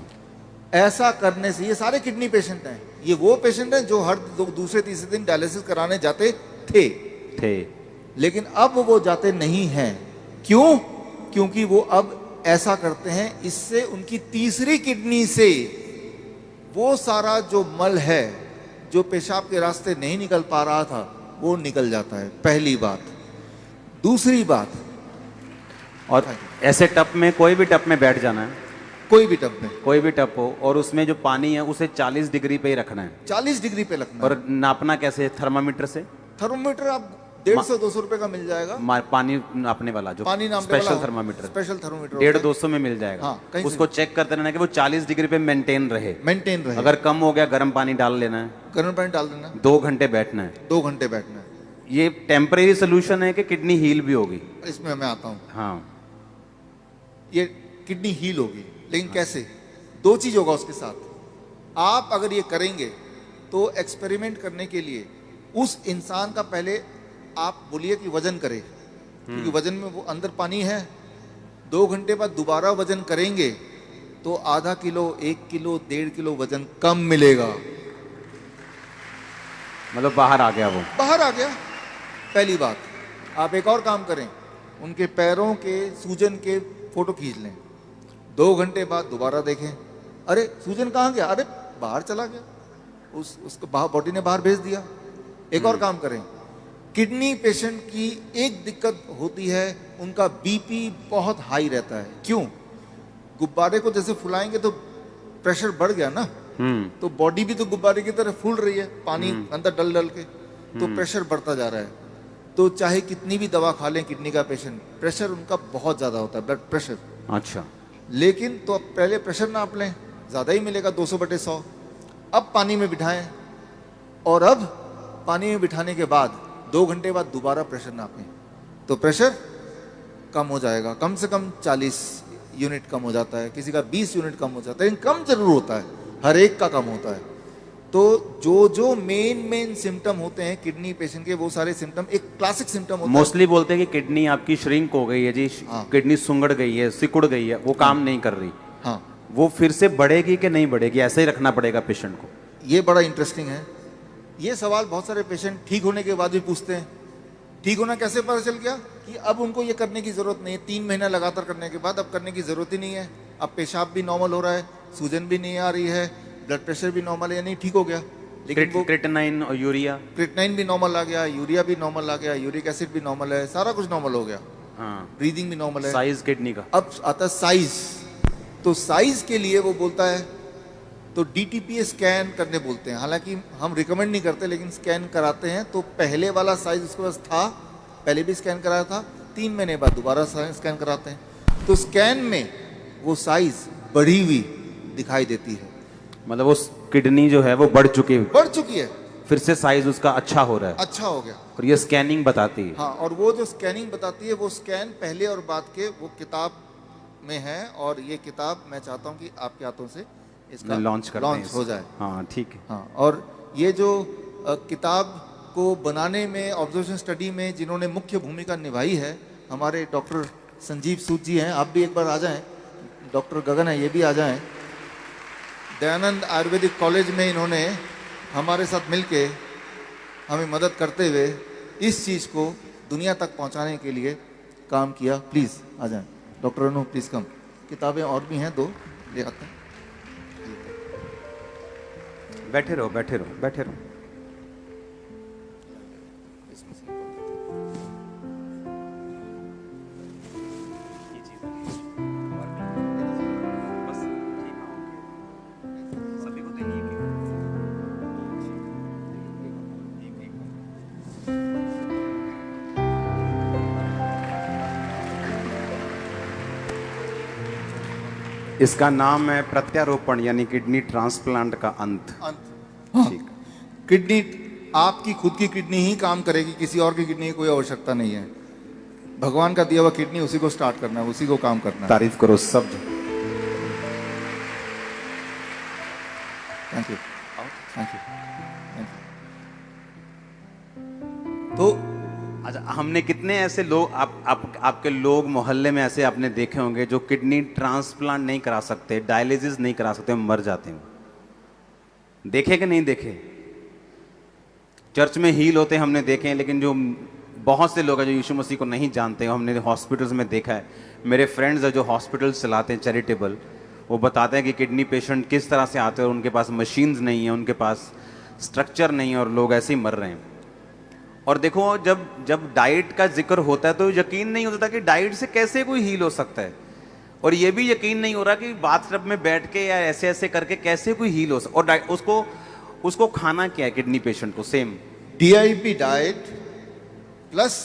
ऐसा करने से, ये सारे किडनी पेशेंट हैं, ये वो पेशेंट हैं जो हर दूसरे तीसरे दिन डायलिसिस कराने जाते थे, लेकिन अब वो जाते नहीं हैं। क्यों? क्योंकि वो अब ऐसा करते हैं, इससे उनकी तीसरी किडनी से वो सारा जो मल है, जो पेशाब के रास्ते नहीं निकल पा रहा था, वो निकल जाता है। पहली बात। दूसरी बात, और ऐसे टप में, कोई भी टप में बैठ जाना है, कोई भी टब में, कोई भी टप हो, और उसमें जो पानी है उसे 40 डिग्री पे ही रखना है। 40 डिग्री पे रखना है। और नापना कैसे? थर्मामीटर से। थर्मोमीटर आप 150-200 रुपए का मिल जाएगा। पानी नापने वाला, जो पानी नापने स्पेशल वाला थर्मामीटर, स्पेशल थर्मोमीटर 150-200 में मिल जाएगा। हाँ, कहीं उसको चेक करते रहना कि वो 40 डिग्री पे मेंटेन रहे। मेंटेन रहे। अगर कम हो गया, गर्म पानी डाल लेना है, गर्म पानी डाल देना, 2 घंटे बैठना है। 2 घंटे बैठना है। ये टेम्परेरी सोल्यूशन है कि किडनी हील भी होगी? इसमें मैं आता हूँ। हाँ, ये किडनी हील होगी, लेकिन कैसे? 2 चीज होगा उसके साथ। आप अगर ये करेंगे तो एक्सपेरिमेंट करने के लिए उस इंसान का पहले आप बोलिए कि वजन करे, क्योंकि वजन में वो अंदर पानी है। 2 घंटे बाद दोबारा वजन करेंगे तो आधा किलो, 1 किलो, 1.5 किलो वजन कम मिलेगा। मतलब बाहर आ गया, वो बाहर आ गया। पहली बात। आप एक और काम करें, उनके पैरों के सूजन के फोटो खींच लें, 2 घंटे बाद दोबारा देखें, अरे सूजन कहाँ गया? अरे बाहर चला गया, उसको बॉडी ने बाहर भेज दिया। एक और काम करें, किडनी पेशेंट की एक दिक्कत होती है, उनका बीपी बहुत हाई रहता है। क्यों? गुब्बारे को जैसे फुलाएंगे तो प्रेशर बढ़ गया ना, तो बॉडी भी तो गुब्बारे की तरह फूल रही है, पानी अंदर डल डल के, तो प्रेशर बढ़ता जा रहा है। तो चाहे कितनी भी दवा खा लें किडनी का पेशेंट, प्रेशर उनका बहुत ज्यादा होता है, ब्लड प्रेशर। अच्छा। लेकिन तो अब पहले प्रेशर नाप लें, ज्यादा ही मिलेगा, 200/100। अब पानी में बिठाएं, और अब पानी में बिठाने के बाद 2 घंटे बाद दोबारा प्रेशर नापें, तो प्रेशर कम हो जाएगा। कम से कम 40 यूनिट कम हो जाता है, किसी का 20 यूनिट कम हो जाता है, लेकिन कम जरूर होता है, हर एक का कम होता है। तो जो मेन सिम्टम होते हैं किडनी पेशेंट के, वो सारे सिम्टम एक क्लासिक सिम्टम होता है। मोस्टली बोलते हैं कि किडनी आपकी श्रिंक हो गई है जी, किडनी सुंगड़ गई है, सिकुड़ गई है, वो काम नहीं कर रही। हाँ, वो फिर से बढ़ेगी कि नहीं बढ़ेगी? ऐसे ही रखना पड़ेगा पेशेंट को? ये बड़ा इंटरेस्टिंग है। ये सवाल बहुत सारे पेशेंट ठीक होने के बाद भी पूछते हैं ठीक होना कैसे पता चल गया कि अब उनको ये करने की जरूरत नहीं है। 3 महीना लगातार करने के बाद अब करने की जरूरत ही नहीं है। अब पेशाब भी नॉर्मल हो रहा है, सूजन भी नहीं आ रही है, ब्लड प्रेशर भी नॉर्मल है, नहीं ठीक हो गया। लेकिन वो क्रिएटिनिन और यूरिया, क्रिएटिनिन भी नॉर्मल आ गया, यूरिया भी नॉर्मल आ गया, यूरिक एसिड भी नॉर्मल है, सारा कुछ नॉर्मल हो गया, हाँ, ब्रीदिंग भी नॉर्मल है। साइज किडनी का। अब आता है साइज। तो साइज के लिए वो बोलता है तो डीटीपीए स्कैन करने बोलते हैं। हालांकि हम रिकमेंड नहीं करते, लेकिन स्कैन कराते हैं। तो पहले वाला साइज उसके पास था, पहले भी स्कैन कराया था, 3 महीने बाद दोबारा स्कैन कराते हैं। तो स्कैन में वो साइज बढ़ी हुई दिखाई देती है, मतलब वो किडनी जो है वो बढ़ चुकी है, बढ़ चुकी है, फिर से साइज उसका अच्छा हो रहा है, अच्छा हो गया। और ये स्कैनिंग बताती है। हाँ, और वो जो स्कैनिंग बताती है, वो स्कैन पहले और बाद के वो किताब में है। और ये किताब मैं चाहता हूँ कि आपके हाथों से इसका लॉन्च हो जाए। हाँ ठीक है। हाँ, और ये जो किताब को बनाने में, ऑब्जर्वेशन स्टडी में जिन्होंने मुख्य भूमिका निभाई है, हमारे डॉक्टर संजीव सूद जी हैं। आप भी एक बार आ जाएं। डॉक्टर गगन है, ये भी आ जाएं। दयानंद आयुर्वेदिक कॉलेज में इन्होंने हमारे साथ मिलके हमें मदद करते हुए इस चीज़ को दुनिया तक पहुंचाने के लिए काम किया। प्लीज़ आ जाएं डॉक्टर अनु, प्लीज़ कम। किताबें और भी हैं, 2 ले आते हैं। बैठे रहो, बैठे रहो, बैठे रहो। इसका नाम है प्रत्यारोपण, यानी किडनी ट्रांसप्लांट का अंत। ठीक। किडनी, आपकी खुद की किडनी ही काम करेगी, किसी और की किडनी की कोई आवश्यकता नहीं है। भगवान का दिया हुआ किडनी, उसी को स्टार्ट करना है, उसी को काम करना है। तारीफ करो सब। Thank you, thank you, thank you. तो अच्छा, हमने कितने ऐसे लोग आपके लोग मोहल्ले में ऐसे आपने देखे होंगे जो किडनी ट्रांसप्लांट नहीं करा सकते, डायलिसिस नहीं करा सकते, मर जाते हैं। देखे कि नहीं देखे? चर्च में हील होते हमने देखे हैं, लेकिन जो बहुत से लोग हैं जो यीशु मसीह को नहीं जानते, हमने हॉस्पिटल्स में देखा है। मेरे फ्रेंड्स हैं जो हॉस्पिटल्स चलाते हैं चैरिटेबल, वो बताते हैं कि किडनी पेशेंट किस तरह से आते हैं और उनके पास मशीन्स नहीं है, उनके पास स्ट्रक्चर नहीं है, और लोग ऐसे ही मर रहे हैं। और देखो, जब डाइट का जिक्र होता है तो यकीन नहीं होता कि डाइट से कैसे कोई हील हो सकता है, और ये भी यकीन नहीं हो रहा कि बाथटब में बैठ के या ऐसे ऐसे करके कैसे कोई हील हो सकता। और उसको खाना क्या है किडनी पेशेंट को? सेम DIP डाइट प्लस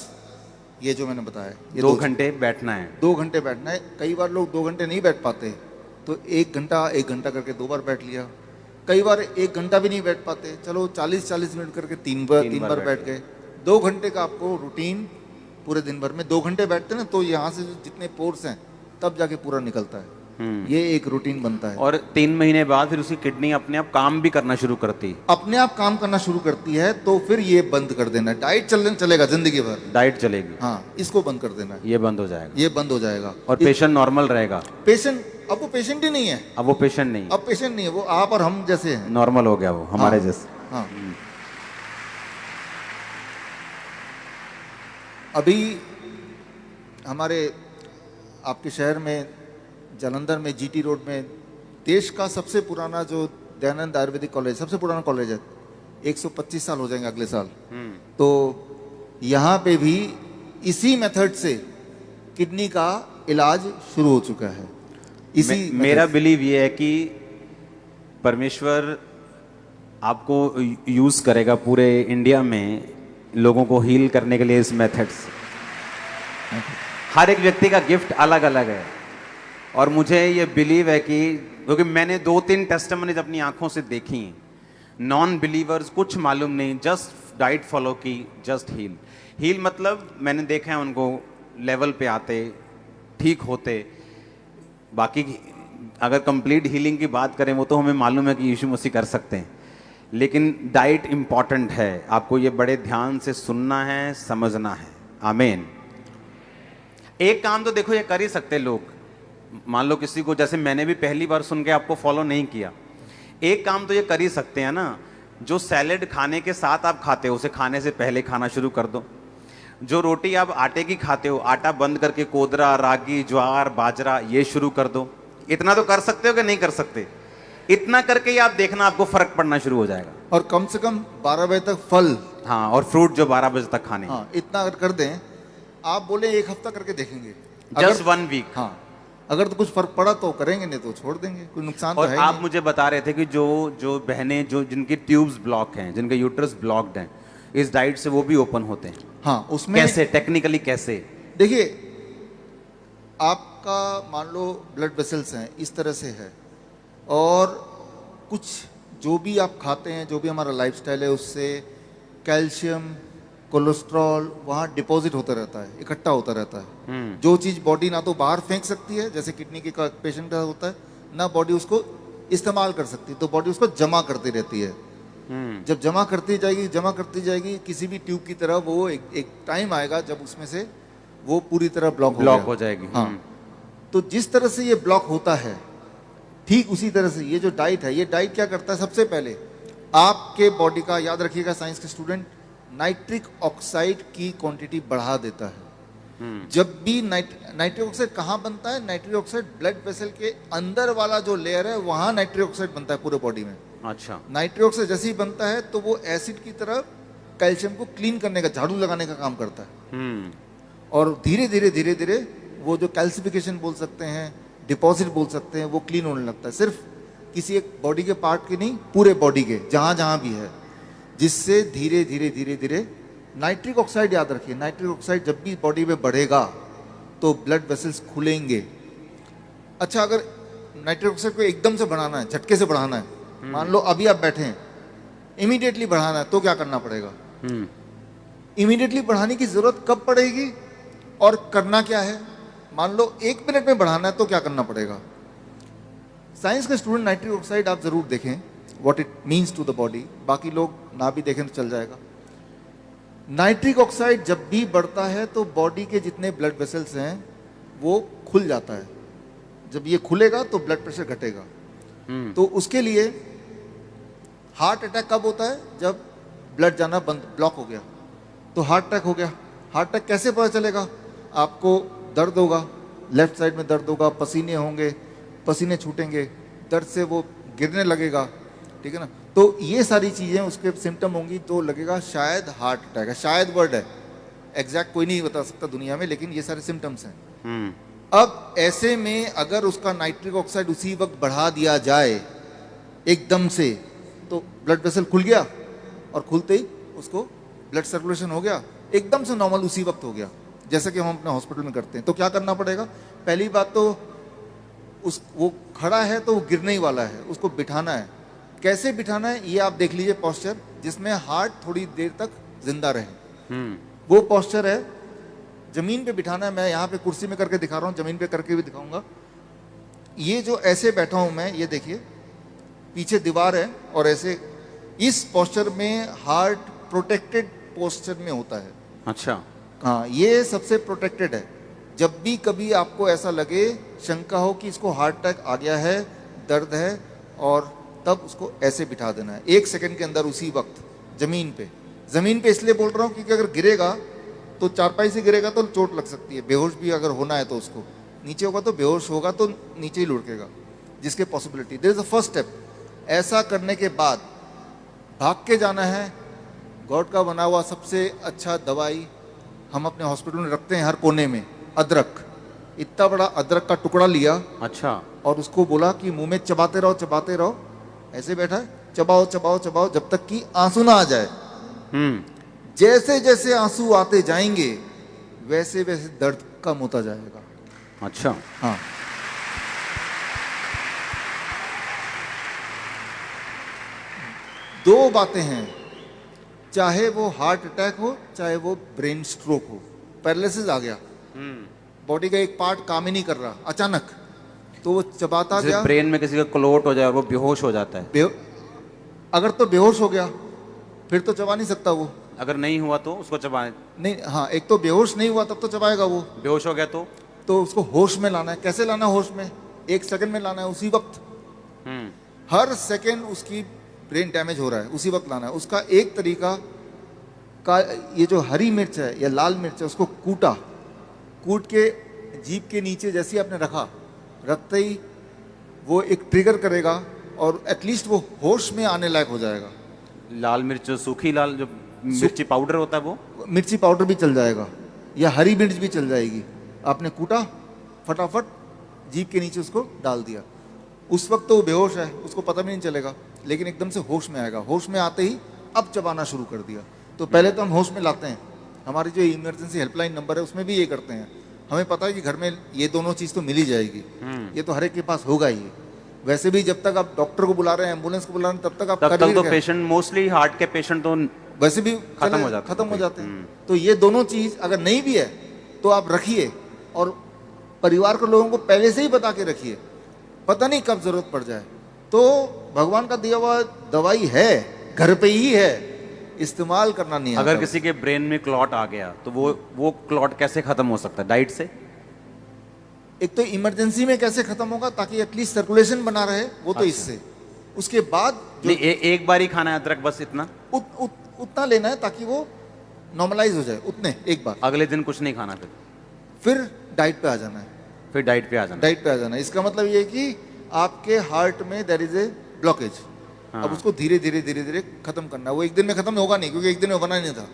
ये जो मैंने बताया, ये 2 घंटे बैठना है। 2 घंटे बैठना है। कई बार लोग 2 घंटे नहीं बैठ पाते, तो 1 घंटा करके 2 बार बैठ लिया। कई बार 1 घंटा भी नहीं बैठ पाते, चलो 40 मिनट करके 3 बार बैठ गए। 2 घंटे का आपको रूटीन पूरे दिन भर में 2 घंटे बैठते ना, तो यहाँ से जो जितने पोर्स हैं तब जाके पूरा निकलता है। ये एक रूटीन बनता है। और 3 महीने बाद फिर उसकी किडनी अपने आप काम भी करना शुरू करती है। अपने आप काम करना शुरू करती है, तो फिर ये बंद कर देना है। डाइट चलेगा जिंदगी भर, डाइट चलेगी। हाँ, इसको बंद कर देना है। ये बंद हो जाएगा, ये बंद हो जाएगा, और पेशेंट नॉर्मल रहेगा। पेशेंट अब वो पेशेंट ही नहीं है, अब वो पेशेंट नहीं, अब पेशेंट नहीं है, वो आप और हम जैसे हैं। नॉर्मल हो गया वो, हमारे हाँ, जैसे। हाँ। अभी हमारे आपके शहर में जालंधर में GT रोड में देश का सबसे पुराना जो दयानंद आयुर्वेदिक कॉलेज, सबसे पुराना कॉलेज है, 125 साल हो जाएंगे अगले साल। तो यहाँ पे भी इसी मेथड से किडनी का इलाज शुरू हो चुका है। मेरा बिलीव ये है कि परमेश्वर आपको यूज करेगा पूरे इंडिया में लोगों को हील करने के लिए इस मेथड से। हर एक व्यक्ति का गिफ्ट अलग अलग है, और मुझे ये बिलीव है कि क्योंकि मैंने 2-3 टेस्टिमनीज अपनी आंखों से देखी हैं। नॉन बिलीवर्स कुछ मालूम नहीं, जस्ट डाइट फॉलो की, जस्ट हील मतलब मैंने देखा है उनको लेवल पे आते, ठीक होते। बाकी अगर कंप्लीट हीलिंग की बात करें वो तो हमें मालूम है कि यीशु मसीह कर सकते हैं, लेकिन डाइट इंपॉर्टेंट है। आपको ये बड़े ध्यान से सुनना है, समझना है। आमीन। एक काम तो देखो ये कर ही सकते लोग, मान लो किसी को, जैसे मैंने भी पहली बार सुन के आपको फॉलो नहीं किया, एक काम तो ये कर ही सकते हैं ना, जो सैलेड खाने के साथ आप खाते हो उसे खाने से पहले खाना शुरू कर दो। जो रोटी आप आटे की खाते हो, आटा बंद करके कोदरा, रागी, ज्वार, बाजरा ये शुरू कर दो। इतना तो कर सकते हो कि नहीं कर सकते? इतना करके ही आप देखना आपको फर्क पड़ना शुरू हो जाएगा। और कम से कम 12 बजे तक फल, हाँ, और फ्रूट जो 12 बजे तक खाने। हाँ, इतना अगर कर दें, आप बोले 1 हफ्ता करके देखेंगे, जस्ट 1 वीक। हाँ, अगर तो कुछ फर्क पड़ा तो करेंगे, नहीं तो छोड़ देंगे, कोई नुकसान तो और है आप नहीं। मुझे बता रहे थे कि जो बहनें जो जिनकी ट्यूब्स ब्लॉक हैं, जिनके यूट्रस ब्लॉक्ड हैं, इस डाइट से वो भी ओपन होते हैं। हाँ, उसमें कैसे, टेक्निकली कैसे? देखिए, आपका मान लो ब्लड वेसल्स हैं इस तरह से है, और कुछ जो भी आप खाते हैं, जो भी हमारा लाइफस्टाइल है, उससे कैल्शियम, कोलेस्ट्रॉल वहाँ डिपॉजिट होता रहता है, इकट्ठा होता रहता है। जो चीज़ बॉडी ना तो बाहर फेंक सकती है, जैसे किडनी के पेशेंट का होता है, ना बॉडी उसको इस्तेमाल कर सकती, तो बॉडी उसको जमा करती रहती है। जब जमा करती जाएगी किसी भी ट्यूब की तरह, वो एक टाइम आएगा जब उसमें से वो पूरी तरह ब्लॉक हो जाएगी। हाँ, तो जिस तरह से ये ब्लॉक होता है, ठीक उसी तरह से ये जो डाइट है, ये डाइट क्या करता है, सबसे पहले आपके बॉडी का, याद रखिएगा साइंस के स्टूडेंट, नाइट्रिक ऑक्साइड की क्वांटिटी बढ़ा देता है। जब भी नाइट्रिक ऑक्साइड कहाँ बनता है? नाइट्रिक ऑक्साइड ब्लड वेसल के अंदर वाला जो लेयर है, वहां नाइट्रिक ऑक्साइड बनता है पूरे बॉडी में। अच्छा। नाइट्रिक ऑक्साइड जैसे ही बनता है तो वो एसिड की तरह कैल्शियम को क्लीन करने का, झाड़ू लगाने का काम करता है। और धीरे धीरे वो जो कैल्सिफिकेशन बोल सकते हैं, डिपॉजिट बोल सकते हैं, वो क्लीन होने लगता है। सिर्फ किसी एक बॉडी के पार्ट के नहीं, पूरे बॉडी के जहां जहां भी है, जिससे धीरे धीरे नाइट्रिक ऑक्साइड, याद रखिए, नाइट्रिक ऑक्साइड जब भी बॉडी में बढ़ेगा तो ब्लड वेसल्स खुलेंगे। अच्छा, अगर नाइट्रिक ऑक्साइड को एकदम से बढ़ाना है, झटके से बढ़ाना है, मान लो अभी आप बैठे हैं, इमीडिएटली बढ़ाना है, तो क्या करना पड़ेगा? इमीडिएटली बढ़ाने की जरूरत कब पड़ेगी और करना क्या है? मान लो 1 मिनट में बढ़ाना है, तो क्या करना पड़ेगा? साइंस के स्टूडेंट नाइट्रिक ऑक्साइड आप जरूर देखें, what it means to the body, बाकी लोग ना भी देखें तो चल जाएगा। नाइट्रिक ऑक्साइड जब भी बढ़ता है तो बॉडी के जितने ब्लड वेसल्स हैं वो खुल जाता है। जब ये खुलेगा तो ब्लड प्रेशर घटेगा। तो उसके लिए हार्ट अटैक कब होता है? जब ब्लड जाना बंद, ब्लॉक हो गया, तो हार्ट अटैक हो गया। हार्ट अटैक कैसे पता चलेगा? आपको दर्द होगा, लेफ्ट साइड में दर्द होगा, पसीने होंगे, पसीने छूटेंगे, दर्द से वो गिरने लगेगा, ठीक है ना? तो ये सारी चीज़ें उसके सिम्टम होंगी, तो लगेगा शायद हार्ट अटैक है। शायद वर्ड है, एग्जैक्ट कोई नहीं बता सकता दुनिया में, लेकिन ये सारे सिम्टम्स हैं। अब ऐसे में अगर उसका नाइट्रिक ऑक्साइड उसी वक्त बढ़ा दिया जाए एकदम से, तो ब्लड वेसल खुल गया, और खुलते ही उसको ब्लड सर्कुलेशन हो गया, एकदम से नॉर्मल उसी वक्त हो गया, जैसा कि हम अपने हॉस्पिटल में करते हैं। तो क्या करना पड़ेगा? पहली बात तो वो खड़ा है तो वो गिरने ही वाला है, उसको बिठाना है। कैसे बिठाना है ये आप देख लीजिए, पोस्चर जिसमें हार्ट थोड़ी देर तक जिंदा रहे, वो पोस्चर है। जमीन पे बिठाना है, मैं यहाँ पे कुर्सी में करके दिखा रहा हूँ, जमीन पे करके भी दिखाऊंगा। ये जो ऐसे बैठा हूँ मैं, ये देखिए पीछे दीवार है, और ऐसे इस पोस्चर में हार्ट प्रोटेक्टेड पोस्चर में होता है। अच्छा, हाँ, ये सबसे प्रोटेक्टेड है। जब भी कभी आपको ऐसा लगे, शंका हो कि इसको हार्ट अटैक आ गया है, दर्द है, और तब उसको ऐसे बिठा देना है 1 सेकंड के अंदर, उसी वक्त जमीन पे। जमीन पे इसलिए बोल रहा हूँ क्योंकि अगर गिरेगा तो चारपाई से गिरेगा तो चोट लग सकती है, बेहोश भी अगर होना है तो उसको, नीचे होगा तो बेहोश होगा तो नीचे ही लुढ़केगा, जिसके possibility. There is a first step. ऐसा करने के बाद भाग के जाना है। गॉड का बना हुआ सबसे अच्छा दवाई हम अपने हॉस्पिटल में रखते हैं हर कोने में, अदरक। इतना बड़ा अदरक का टुकड़ा लिया, अच्छा, और उसको बोला कि मुंह में चबाते रहो, ऐसे बैठा है, चबाओ चबाओ चबाओ जब तक कि आंसू ना आ जाए। जैसे जैसे आंसू आते जाएंगे वैसे वैसे दर्द कम होता जाएगा। अच्छा, हाँ, दो बातें हैं, चाहे वो हार्ट अटैक हो, चाहे वो ब्रेन स्ट्रोक हो, पैरालिसिस आ गया, बॉडी का एक पार्ट काम ही नहीं कर रहा अचानक, तो वो चबाता जैसे गया। ब्रेन में किसी का क्लोट हो जाए और वो बेहोश हो जाता है, अगर तो बेहोश हो गया फिर तो चबा नहीं सकता वो। अगर नहीं हुआ तो उसको चबाए, नहीं, हाँ, एक तो बेहोश नहीं हुआ तब तो चबाएगा वो। बेहोश हो गया तो उसको होश में लाना है। कैसे लाना है होश में? 1 सेकंड में लाना है, उसी वक्त। हर सेकंड उसकी ब्रेन डैमेज हो रहा है, उसी वक्त लाना है। उसका एक तरीका का ये जो हरी मिर्च है या लाल मिर्च है उसको कूट के जीभ के नीचे जैसे ही आपने रखते ही वो एक ट्रिगर करेगा और एटलीस्ट वो होश में आने लायक हो जाएगा। लाल मिर्च जो सूखी लाल जो मिर्ची पाउडर होता है वो मिर्ची पाउडर भी चल जाएगा या हरी मिर्च भी चल जाएगी। आपने कूटा, फटाफट जीभ के नीचे उसको डाल दिया, उस वक्त तो वो बेहोश है, उसको पता भी नहीं चलेगा, लेकिन एकदम से होश में आएगा। होश में आते ही अब चबाना शुरू कर दिया। तो पहले तो हम होश में लाते हैं, हमारी जो इमरजेंसी हेल्पलाइन नंबर है उसमें भी ये करते हैं। हमें पता है कि घर में ये दोनों चीज़ तो मिल ही जाएगी, ये तो हर एक के पास होगा ही। वैसे भी जब तक आप डॉक्टर को बुला रहे हैं, एम्बुलेंस को बुला रहे हैं, तब तक आप तब तक तो पेशेंट, मोस्टली हार्ट के पेशेंट तो वैसे भी खत्म हो जाते हैं। तो ये दोनों चीज अगर नहीं भी है तो आप रखिए और परिवार के लोगों को पहले से ही बता के रखिए, पता नहीं कब जरूरत पड़ जाए। तो भगवान का दिया हुआ दवाई है, घर पे ही है, इस्तेमाल करना नहीं आता। अगर किसी के ब्रेन में क्लॉट आ गया तो वो क्लॉट कैसे खत्म हो सकता है? डाइट से? एक तो इमरजेंसी में कैसे खत्म होगा ताकि एटलीस्ट सर्कुलेशन बना रहे, वो तो इससे। उसके बाद नहीं, एक बार ही खाना है अदरक, बस इतना उतना लेना है ताकि वो नॉर्मलाइज हो जाए, उतने एक बार। अगले दिन कुछ नहीं खाना, फिर डाइट पे आ जाना है। फिर डाइट पे आ जाना। इसका मतलब ये है कि आपके हार्ट में देयर इज ए ब्लॉकेज। अब उसको धीरे धीरे खत्म करना है। वो एक दिन में खत्म होगा नहीं, क्योंकि एक दिन में होना नहीं था।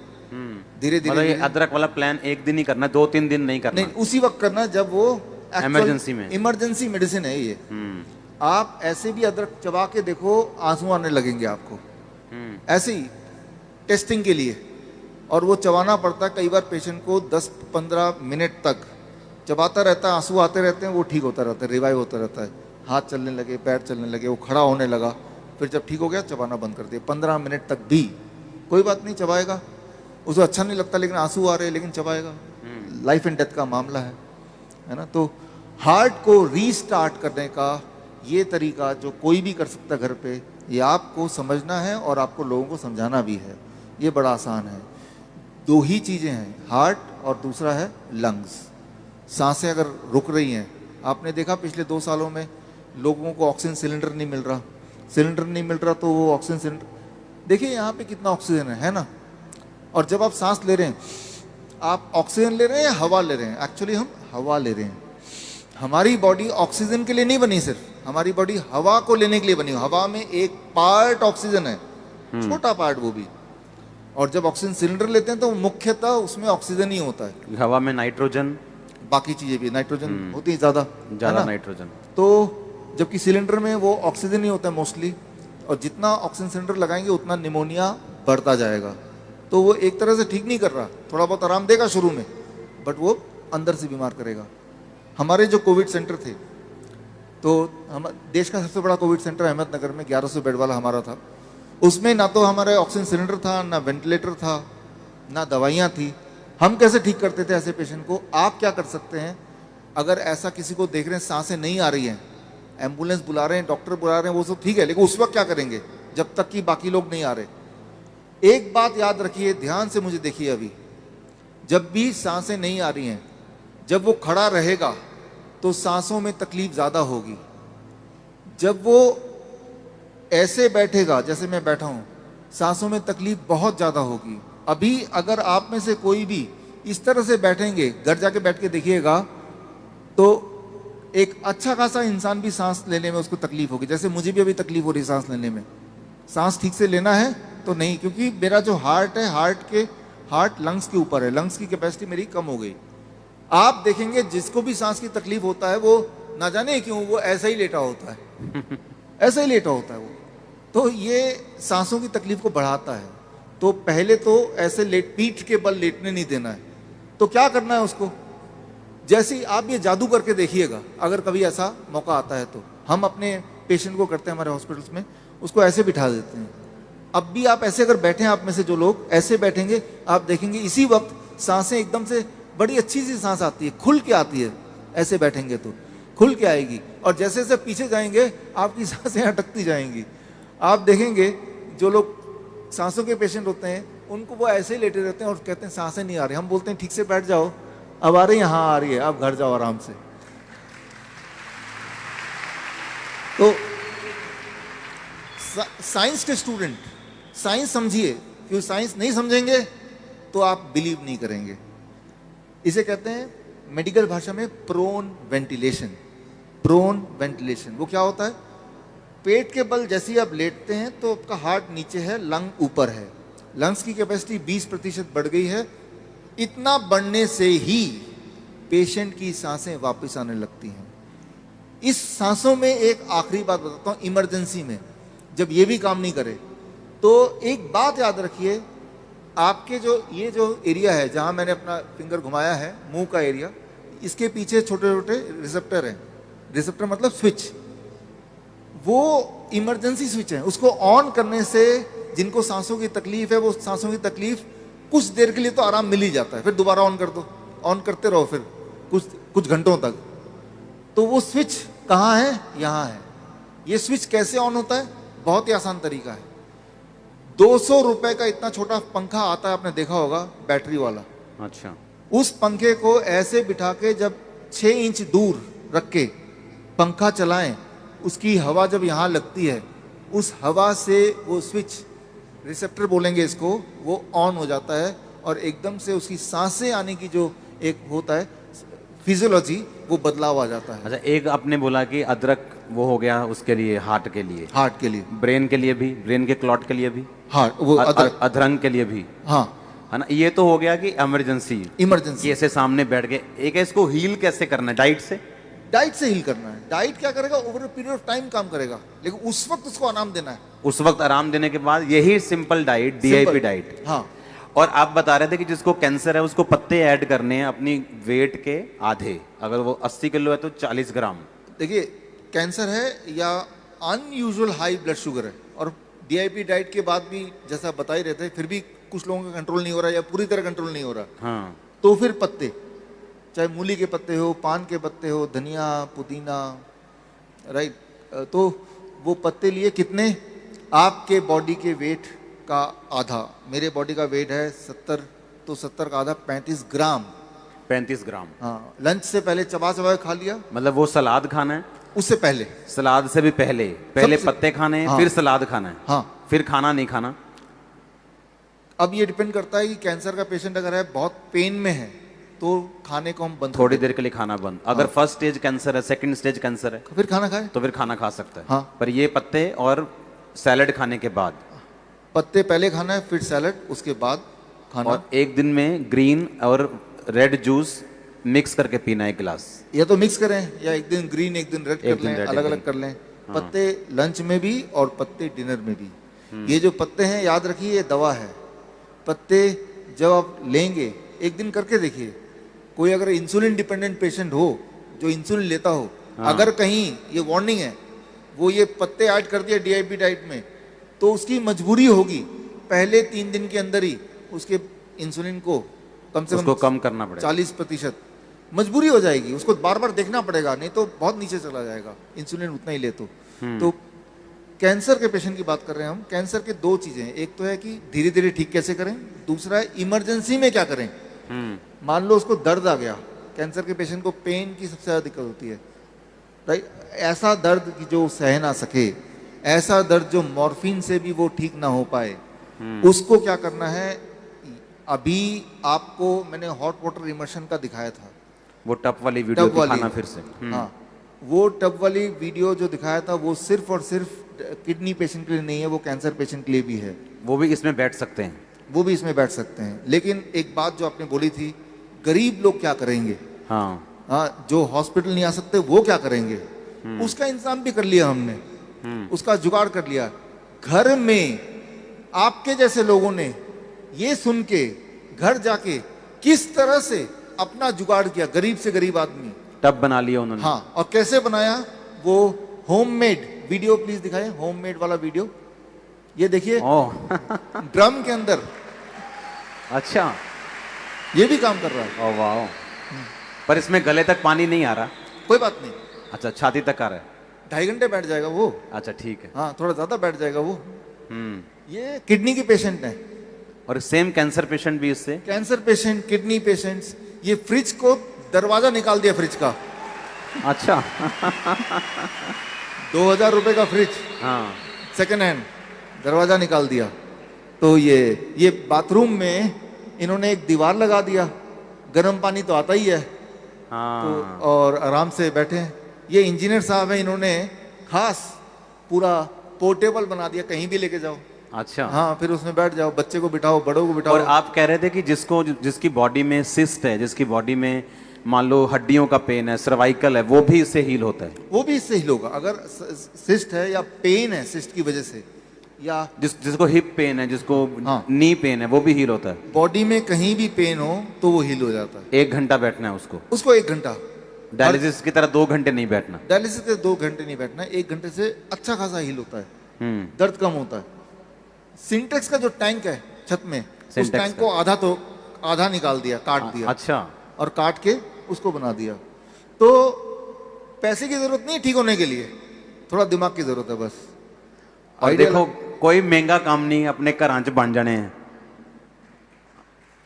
धीरे मतलब ये अदरक वाला प्लान एक दिन ही करना, 2-3 दिन नहीं करना। नहीं, उसी वक्त करना जब वो इमरजेंसी मेडिसिन है ये। आप ऐसे भी अदरक चबा के देखो, आंसू आने लगेंगे आपको, ऐसे ही टेस्टिंग के लिए। और वो चबाना पड़ता है कई बार पेशेंट को 10-15 मिनट तक चबाता रहता है, आंसू आते रहते हैं, वो ठीक होता रहता है, रिवाइव होता रहता है। हाथ चलने लगे, पैर चलने लगे, वो खड़ा होने लगा, फिर जब ठीक हो गया चबाना बंद कर दिया। 15 मिनट तक भी कोई बात नहीं, चबाएगा। उसको अच्छा नहीं लगता लेकिन आंसू आ रहे हैं, लेकिन चबाएगा। लाइफ एंड डेथ का मामला है ना। तो हार्ट को रीस्टार्ट करने का ये तरीका जो कोई भी कर सकता है घर पे, ये आपको समझना है और आपको लोगों को समझाना भी है। ये बड़ा आसान है। 2 ही चीज़ें हैं, हार्ट और दूसरा है लंग्स। सांसें अगर रुक रही हैं, आपने देखा पिछले 2 सालों में लोगों को ऑक्सीजन सिलेंडर नहीं मिल रहा, तो वो ऑक्सीजन सिलेंडर, देखिए यहाँ पे कितना ऑक्सीजन है ना। और जब आप सांस ले रहे हैं, आप ऑक्सीजन ले रहे हैं या हवा ले रहे हैं? एक्चुअली हम हवा ले रहे हैं। हमारी बॉडी ऑक्सीजन के लिए नहीं बनी, सिर्फ हमारी बॉडी हवा को लेने के लिए बनी। हवा में एक पार्ट ऑक्सीजन है, छोटा पार्ट वो भी। और जब ऑक्सीजन सिलेंडर लेते हैं तो मुख्यतः उसमें ऑक्सीजन ही होता है। हवा में नाइट्रोजन, बाकी चीजें भी, नाइट्रोजन होती है ज्यादा नाइट्रोजन। तो जबकि सिलेंडर में वो ऑक्सीजन ही होता है मोस्टली, और जितना ऑक्सीजन सिलेंडर लगाएंगे उतना निमोनिया बढ़ता जाएगा। तो वो एक तरह से ठीक नहीं कर रहा, थोड़ा बहुत आराम देगा शुरू में, बट वो अंदर से बीमार करेगा। हमारे जो कोविड सेंटर थे, तो हम देश का सबसे बड़ा कोविड सेंटर अहमदनगर में 1100 बेड वाला हमारा था। उसमें ना तो हमारे ऑक्सीजन सिलेंडर था, ना वेंटिलेटर था, ना दवाइयाँ थी। हम कैसे ठीक करते थे ऐसे पेशेंट को? आप क्या कर सकते हैं, अगर ऐसा किसी को देख रहे हैं सांसें नहीं आ रही हैं, एम्बुलेंस बुला रहे हैं, डॉक्टर बुला रहे हैं, वो सब ठीक है, लेकिन उस वक्त क्या करेंगे जब तक कि बाकी लोग नहीं आ रहे? एक बात याद रखिए, ध्यान से मुझे देखिए। अभी जब भी सांसें नहीं आ रही हैं, जब वो खड़ा रहेगा तो सांसों में तकलीफ ज़्यादा होगी। जब वो ऐसे बैठेगा जैसे मैं बैठा हूँ, सांसों में तकलीफ बहुत ज़्यादा होगी। अभी अगर आप में से कोई भी इस तरह से बैठेंगे, घर जाके बैठ के देखिएगा, तो एक अच्छा खासा इंसान भी सांस लेने में उसको तकलीफ होगी। जैसे मुझे भी अभी तकलीफ हो रही है सांस लेने में। सांस ठीक से लेना है तो नहीं, क्योंकि मेरा जो हार्ट है, हार्ट लंग्स के ऊपर है, लंग्स की कैपेसिटी मेरी कम हो गई। आप देखेंगे जिसको भी सांस की तकलीफ होता है, वो ना जाने क्यों वो ऐसा ही लेटा होता है ऐसा ही लेटा होता है वो। तो ये सांसों की तकलीफ को बढ़ाता है। तो पहले तो ऐसे पीठ के बल लेटने नहीं देना है। तो क्या करना है उसको, जैसे ही आप ये जादू करके देखिएगा, अगर कभी ऐसा मौका आता है तो। हम अपने पेशेंट को करते हैं हमारे हॉस्पिटल्स में, उसको ऐसे बिठा देते हैं। अब भी आप ऐसे अगर बैठे हैं, आप में से जो लोग ऐसे बैठेंगे, आप देखेंगे इसी वक्त सांसें एकदम से बड़ी अच्छी सी सांस आती है, खुल के आती है। ऐसे बैठेंगे तो खुल के आएगी, और जैसे जैसे पीछे जाएंगे आपकी सांसें अटकती जाएंगी। आप देखेंगे जो लोग सांसों के पेशेंट होते हैं, उनको वो ऐसे ही लेटे रहते हैं और कहते हैं सांसें नहीं आ रही। हम बोलते हैं ठीक से बैठ जाओ, अब आ रही है, हाँ आ रही है, आप घर जाओ आराम से। तो साइंस के स्टूडेंट साइंस समझिए, क्योंकि साइंस नहीं समझेंगे तो आप बिलीव नहीं करेंगे। इसे कहते हैं मेडिकल भाषा में प्रोन वेंटिलेशन। प्रोन वेंटिलेशन वो क्या होता है? पेट के बल जैसे ही आप लेटते हैं तो आपका हार्ट नीचे है, लंग ऊपर है, लंग्स की कैपेसिटी 20% बढ़ गई है। इतना बढ़ने से ही पेशेंट की सांसें वापस आने लगती हैं। इस सांसों में एक आखिरी बात बताता हूं, इमरजेंसी में जब ये भी काम नहीं करे तो एक बात याद रखिए, आपके ये जो एरिया है जहां मैंने अपना फिंगर घुमाया है, मुंह का एरिया, इसके पीछे छोटे छोटे रिसेप्टर हैं। रिसेप्टर मतलब स्विच, वो इमरजेंसी स्विच है। उसको ऑन करने से जिनको सांसों की तकलीफ है, वो सांसों की तकलीफ कुछ देर के लिए तो आराम मिल ही जाता है, फिर दोबारा ऑन कर दो, ऑन करते रहो फिर कुछ घंटों तक। तो वो स्विच कहाँ है? यहाँ है। ये स्विच कैसे ऑन होता है? बहुत ही आसान तरीका है। 200 रुपए का इतना छोटा पंखा आता है, आपने देखा होगा, बैटरी वाला। अच्छा। उस पंखे को ऐसे बिठा के जब 6 इंच दूर रख के पंखा चलाएं, उसकी हवा जब यहाँ लगती है, उस हवा से वो स्विच, रिसेप्टर बोलेंगे इसको, वो ऑन हो जाता है और एकदम से उसकी सांसें आने की जो एक होता है फिजियोलॉजी, वो बदलाव आ जाता है। अच्छा, एक आपने बोला कि अदरक वो हो गया उसके लिए, हार्ट के लिए, हार्ट के लिए, ब्रेन के लिए भी, ब्रेन के क्लॉट के लिए भी, हार्ट वो अदरक, अधरंग के लिए भी, हाँ है ना। ये तो हो गया कि इमरजेंसी ऐसे सामने बैठ गए। एक है इसको हील कैसे करना है? डाइट से। डाइट से हील करना है। डाइट क्या करेगा? Over a period of time काम करेगा, लेकिन उस वक्त उसको आराम देना है। उस वक्त आराम देने के बाद यही सिंपल डाइट, DIP डाइट। हाँ। और आप बता रहे थे कि जिसको कैंसर है उसको पत्ते ऐड करने हैं अपनी वेट के आधे। अगर वो 80 किलो है तो 40 ग्राम। देखिए, कैंसर है या अनयूजुअल हाई ब्लड शुगर है, और DIP डाइट के बाद भी जैसा बता ही रहते हैं, फिर भी कुछ लोगों का कंट्रोल नहीं हो रहा या पूरी तरह कंट्रोल नहीं हो रहा, हाँ, तो फिर पत्ते, चाहे मूली के पत्ते हो, पान के पत्ते हो, धनिया, पुदीना, राइट, तो वो पत्ते लिए कितने? आपके बॉडी के वेट का आधा। मेरे बॉडी का वेट है 70, तो 70 का आधा 35 ग्राम। 35 ग्राम। हाँ, लंच से पहले चबा चबा के खा लिया। मतलब वो सलाद खाना है? उससे पहले, सलाद से भी पहले पत्ते खाने हैं, हाँ, फिर सलाद खाना है, हाँ, फिर खाना नहीं खाना। अब ये डिपेंड करता है कि कैंसर का पेशेंट अगर है, बहुत पेन में है, तो खाने को हम बंद थोड़ी देर के लिए खाना बंद। अगर फर्स्ट स्टेज कैंसर है, सेकंड स्टेज कैंसर है, फिर खाना खाए, तो फिर खाना खा सकता है। हाँ। पर ये पत्ते और सैलड खाने के बाद, पत्ते पहले खाना है, फिर सैलड, उसके बाद खाना। और एक दिन में ग्रीन और रेड जूस मिक्स करके पीना है, एक गिलास। या तो मिक्स करें, या एक दिन ग्रीन एक दिन रेड कर लें, अलग अलग कर लें। पत्ते लंच में भी और पत्ते डिनर में भी। ये जो पत्ते हैं, याद रखिए, ये दवा है। पत्ते जब आप लेंगे, एक दिन करके देखिए, कोई अगर इंसुलिन डिपेंडेंट पेशेंट हो, जो इंसुलिन लेता हो, अगर कहीं ये वार्निंग है, वो ये पत्ते ऐड कर दिया DIP डाइट में, तो उसकी मजबूरी होगी पहले 3 दिन के अंदर ही उसके इंसुलिन को कम से कम कम करना पड़ेगा। 40% मजबूरी हो जाएगी, उसको बार बार देखना पड़ेगा, नहीं तो बहुत नीचे चला जाएगा इंसुलिन उतना ही ले तो कैंसर के पेशेंट की बात कर रहे हैं हम। कैंसर के 2 चीजें हैं, एक तो है कि धीरे धीरे ठीक कैसे करें, दूसरा है इमरजेंसी में क्या करें। मान लो उसको दर्द आ गया, कैंसर के पेशेंट को पेन की सबसे ज्यादा दिक्कत होती है, राइट। ऐसा दर्द कि जो सह ना सके, ऐसा दर्द जो मॉर्फिन से भी वो ठीक ना हो पाए, उसको क्या करना है? अभी आपको मैंने हॉट वाटर इमर्शन का दिखाया था, वो टब वाली वीडियो दिखाना फिर से। हाँ, वो टब वाली वीडियो जो दिखाया था, वो सिर्फ और सिर्फ किडनी पेशेंट के लिए नहीं है, वो कैंसर पेशेंट के लिए भी है। वो भी इसमें बैठ सकते हैं, वो भी इसमें बैठ सकते हैं। लेकिन एक बात जो आपने बोली थी, गरीब लोग क्या करेंगे? हाँ, जो हॉस्पिटल नहीं आ सकते वो क्या करेंगे? उसका इंतजाम भी कर लिया हमने, उसका जुगाड़ कर लिया। घर में आपके जैसे लोगों ने ये सुन के घर जाके किस तरह से अपना जुगाड़ किया, गरीब से गरीब आदमी, टब बना लिया उन्होंने। हाँ, और कैसे बनाया? वो होममेड वीडियो प्लीज दिखाएं, होममेड वाला वीडियो। ये देखिए, ड्रम के अंदर। अच्छा, ये भी काम कर रहा है। ओह वाह। पर इसमें गले तक पानी नहीं आ रहा? कोई बात नहीं। अच्छा, छाती तक आ रहा है। 2.5 घंटे बैठ जाएगा वो। अच्छा, ठीक है। हाँ, थोड़ा ज्यादा बैठ जाएगा वो। ये किडनी के पेशेंट है, और सेम कैंसर पेशेंट भी इससे। Cancer patient, kidney patients. ये फ्रिज को दरवाजा निकाल दिया, फ्रिज का। अच्छा। 2000 रुपए का फ्रिज, हाँ, सेकेंड हैंड, दरवाजा निकाल दिया। तो ये बाथरूम में इन्होंने एक दीवार लगा दिया, गर्म पानी तो आता ही है, तो हाँ और आराम से बैठे हैं। ये इंजीनियर साहब हैं, इन्होंने खास पूरा पोर्टेबल बना दिया, कहीं भी लेके जाओ। अच्छा। हाँ, फिर उसमें बैठ जाओ, बच्चे को बिठाओ, बड़ों को बिठाओ। और आप कह रहे थे कि जिसकी बॉडी में सिस्ट है, जिसकी बॉडी में मान लो हड्डियों का पेन है, सर्वाइकल है, वो भी इससे हील होता है? वो भी इससे हील होगा। अगर सिस्ट है या पेन है सिस्ट की वजह से, या जिसको हिप पेन है, जिसको हाँ। नी पेन है, वो भी हील होता है? बॉडी में कहीं भी पेन हो तो वो हील हो जाता है। 1 घंटा बैठना है उसको? उसको 1 घंटा, डायलिसिस की तरह 2 घंटे नहीं बैठना? डायलिसिस के 2 घंटे नहीं बैठना है, 1 घंटे से अच्छा खासा हील होता है, दर्द कम होता है। सिंटेक्स का जो टैंक है छत में, उस सिंटेक्स टैंक को आधा निकाल दिया, काट दिया, अच्छा। और काट के उसको बना दिया। तो पैसे की जरूरत नहीं है ठीक होने के लिए, थोड़ा दिमाग की जरूरत है बस। और देखो, कोई महंगा काम नहीं, अपने घर च बन जाने हैं।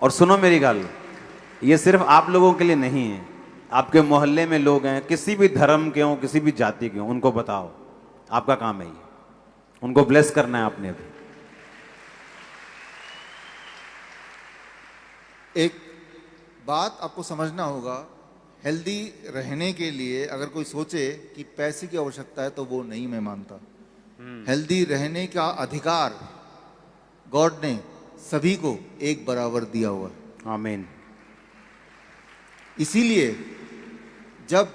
और सुनो मेरी गल, ये सिर्फ आप लोगों के लिए नहीं है, आपके मोहल्ले में लोग हैं, किसी भी धर्म के हों, किसी भी जाति के हों, उनको बताओ, आपका काम है ये, उनको ब्लेस करना है आपने भी। एक बात आपको समझना होगा, हेल्दी रहने के लिए अगर कोई सोचे कि पैसे की आवश्यकता है तो वो नहीं, मैं मानता। हेल्दी रहने का अधिकार गॉड ने सभी को एक बराबर दिया हुआ है। आमीन। इसीलिए जब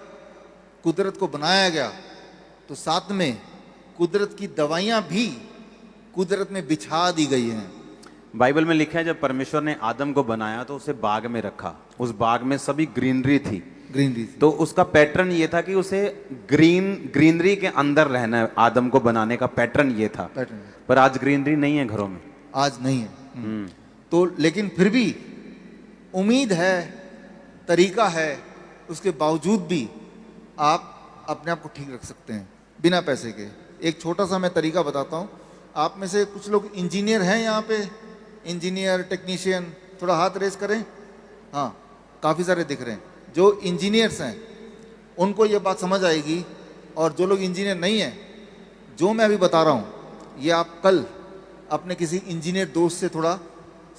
कुदरत को बनाया गया तो साथ में कुदरत की दवाइयां भी कुदरत में बिछा दी गई हैं। बाइबल में लिखा है, जब परमेश्वर ने आदम को बनाया तो उसे बाग में रखा, उस बाग में सभी ग्रीनरी थी, ग्रीनरी। तो उसका पैटर्न ये था कि उसे ग्रीनरी के अंदर रहना है। आदम को बनाने का पैटर्न ये था। पैटर्न। पर आज ग्रीनरी नहीं है घरों में। आज नहीं है। तो लेकिन फिर भी उम्मीद है, तरीका है, उसके बावजूद भी आप अपने आप को ठीक रख सकते हैं बिना पैसे के। एक छोटा सा मैं तरीका बताता हूँ। आप में से कुछ लोग इंजीनियर हैं यहाँ पे, इंजीनियर, टेक्नीशियन, थोड़ा हाथ रेस करें। हाँ, काफ़ी सारे दिख रहे हैं। जो इंजीनियर्स हैं उनको ये बात समझ आएगी, और जो लोग इंजीनियर नहीं हैं, जो मैं अभी बता रहा हूँ ये आप कल अपने किसी इंजीनियर दोस्त से थोड़ा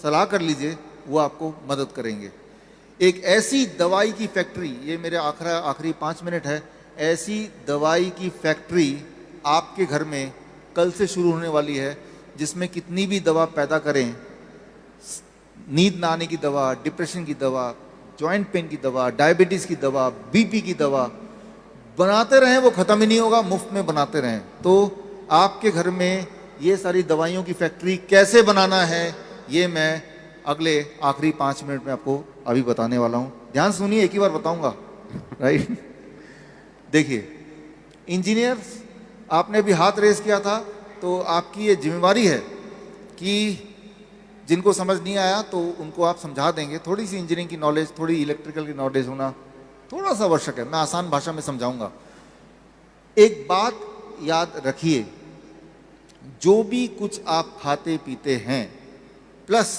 सलाह कर लीजिए, वो आपको मदद करेंगे। एक ऐसी दवाई की फैक्ट्री, ये मेरे आखिरी 5 मिनट है, ऐसी दवाई की फैक्ट्री आपके घर में कल से शुरू होने वाली है, जिसमें कितनी भी दवा पैदा करें, नींद ना आने की दवा, डिप्रेशन की दवा, जॉइंट पेन की दवा, डायबिटीज़ की दवा, बीपी की दवा बनाते रहें, वो ख़त्म ही नहीं होगा, मुफ्त में बनाते रहें। तो आपके घर में ये सारी दवाइयों की फैक्ट्री कैसे बनाना है, ये मैं अगले आखिरी 5 मिनट में आपको अभी बताने वाला हूँ। ध्यान सुनिए, एक ही बार बताऊँगा, राइट। देखिए, इंजीनियर्स, आपने भी हाथ रेस किया था, तो आपकी ये जिम्मेवारी है कि जिनको समझ नहीं आया तो उनको आप समझा देंगे। थोड़ी सी इंजीनियरिंग की नॉलेज, थोड़ी इलेक्ट्रिकल की नॉलेज होना थोड़ा सा आवश्यक है। मैं आसान भाषा में समझाऊंगा। एक बात याद रखिए, जो भी कुछ आप खाते पीते हैं, प्लस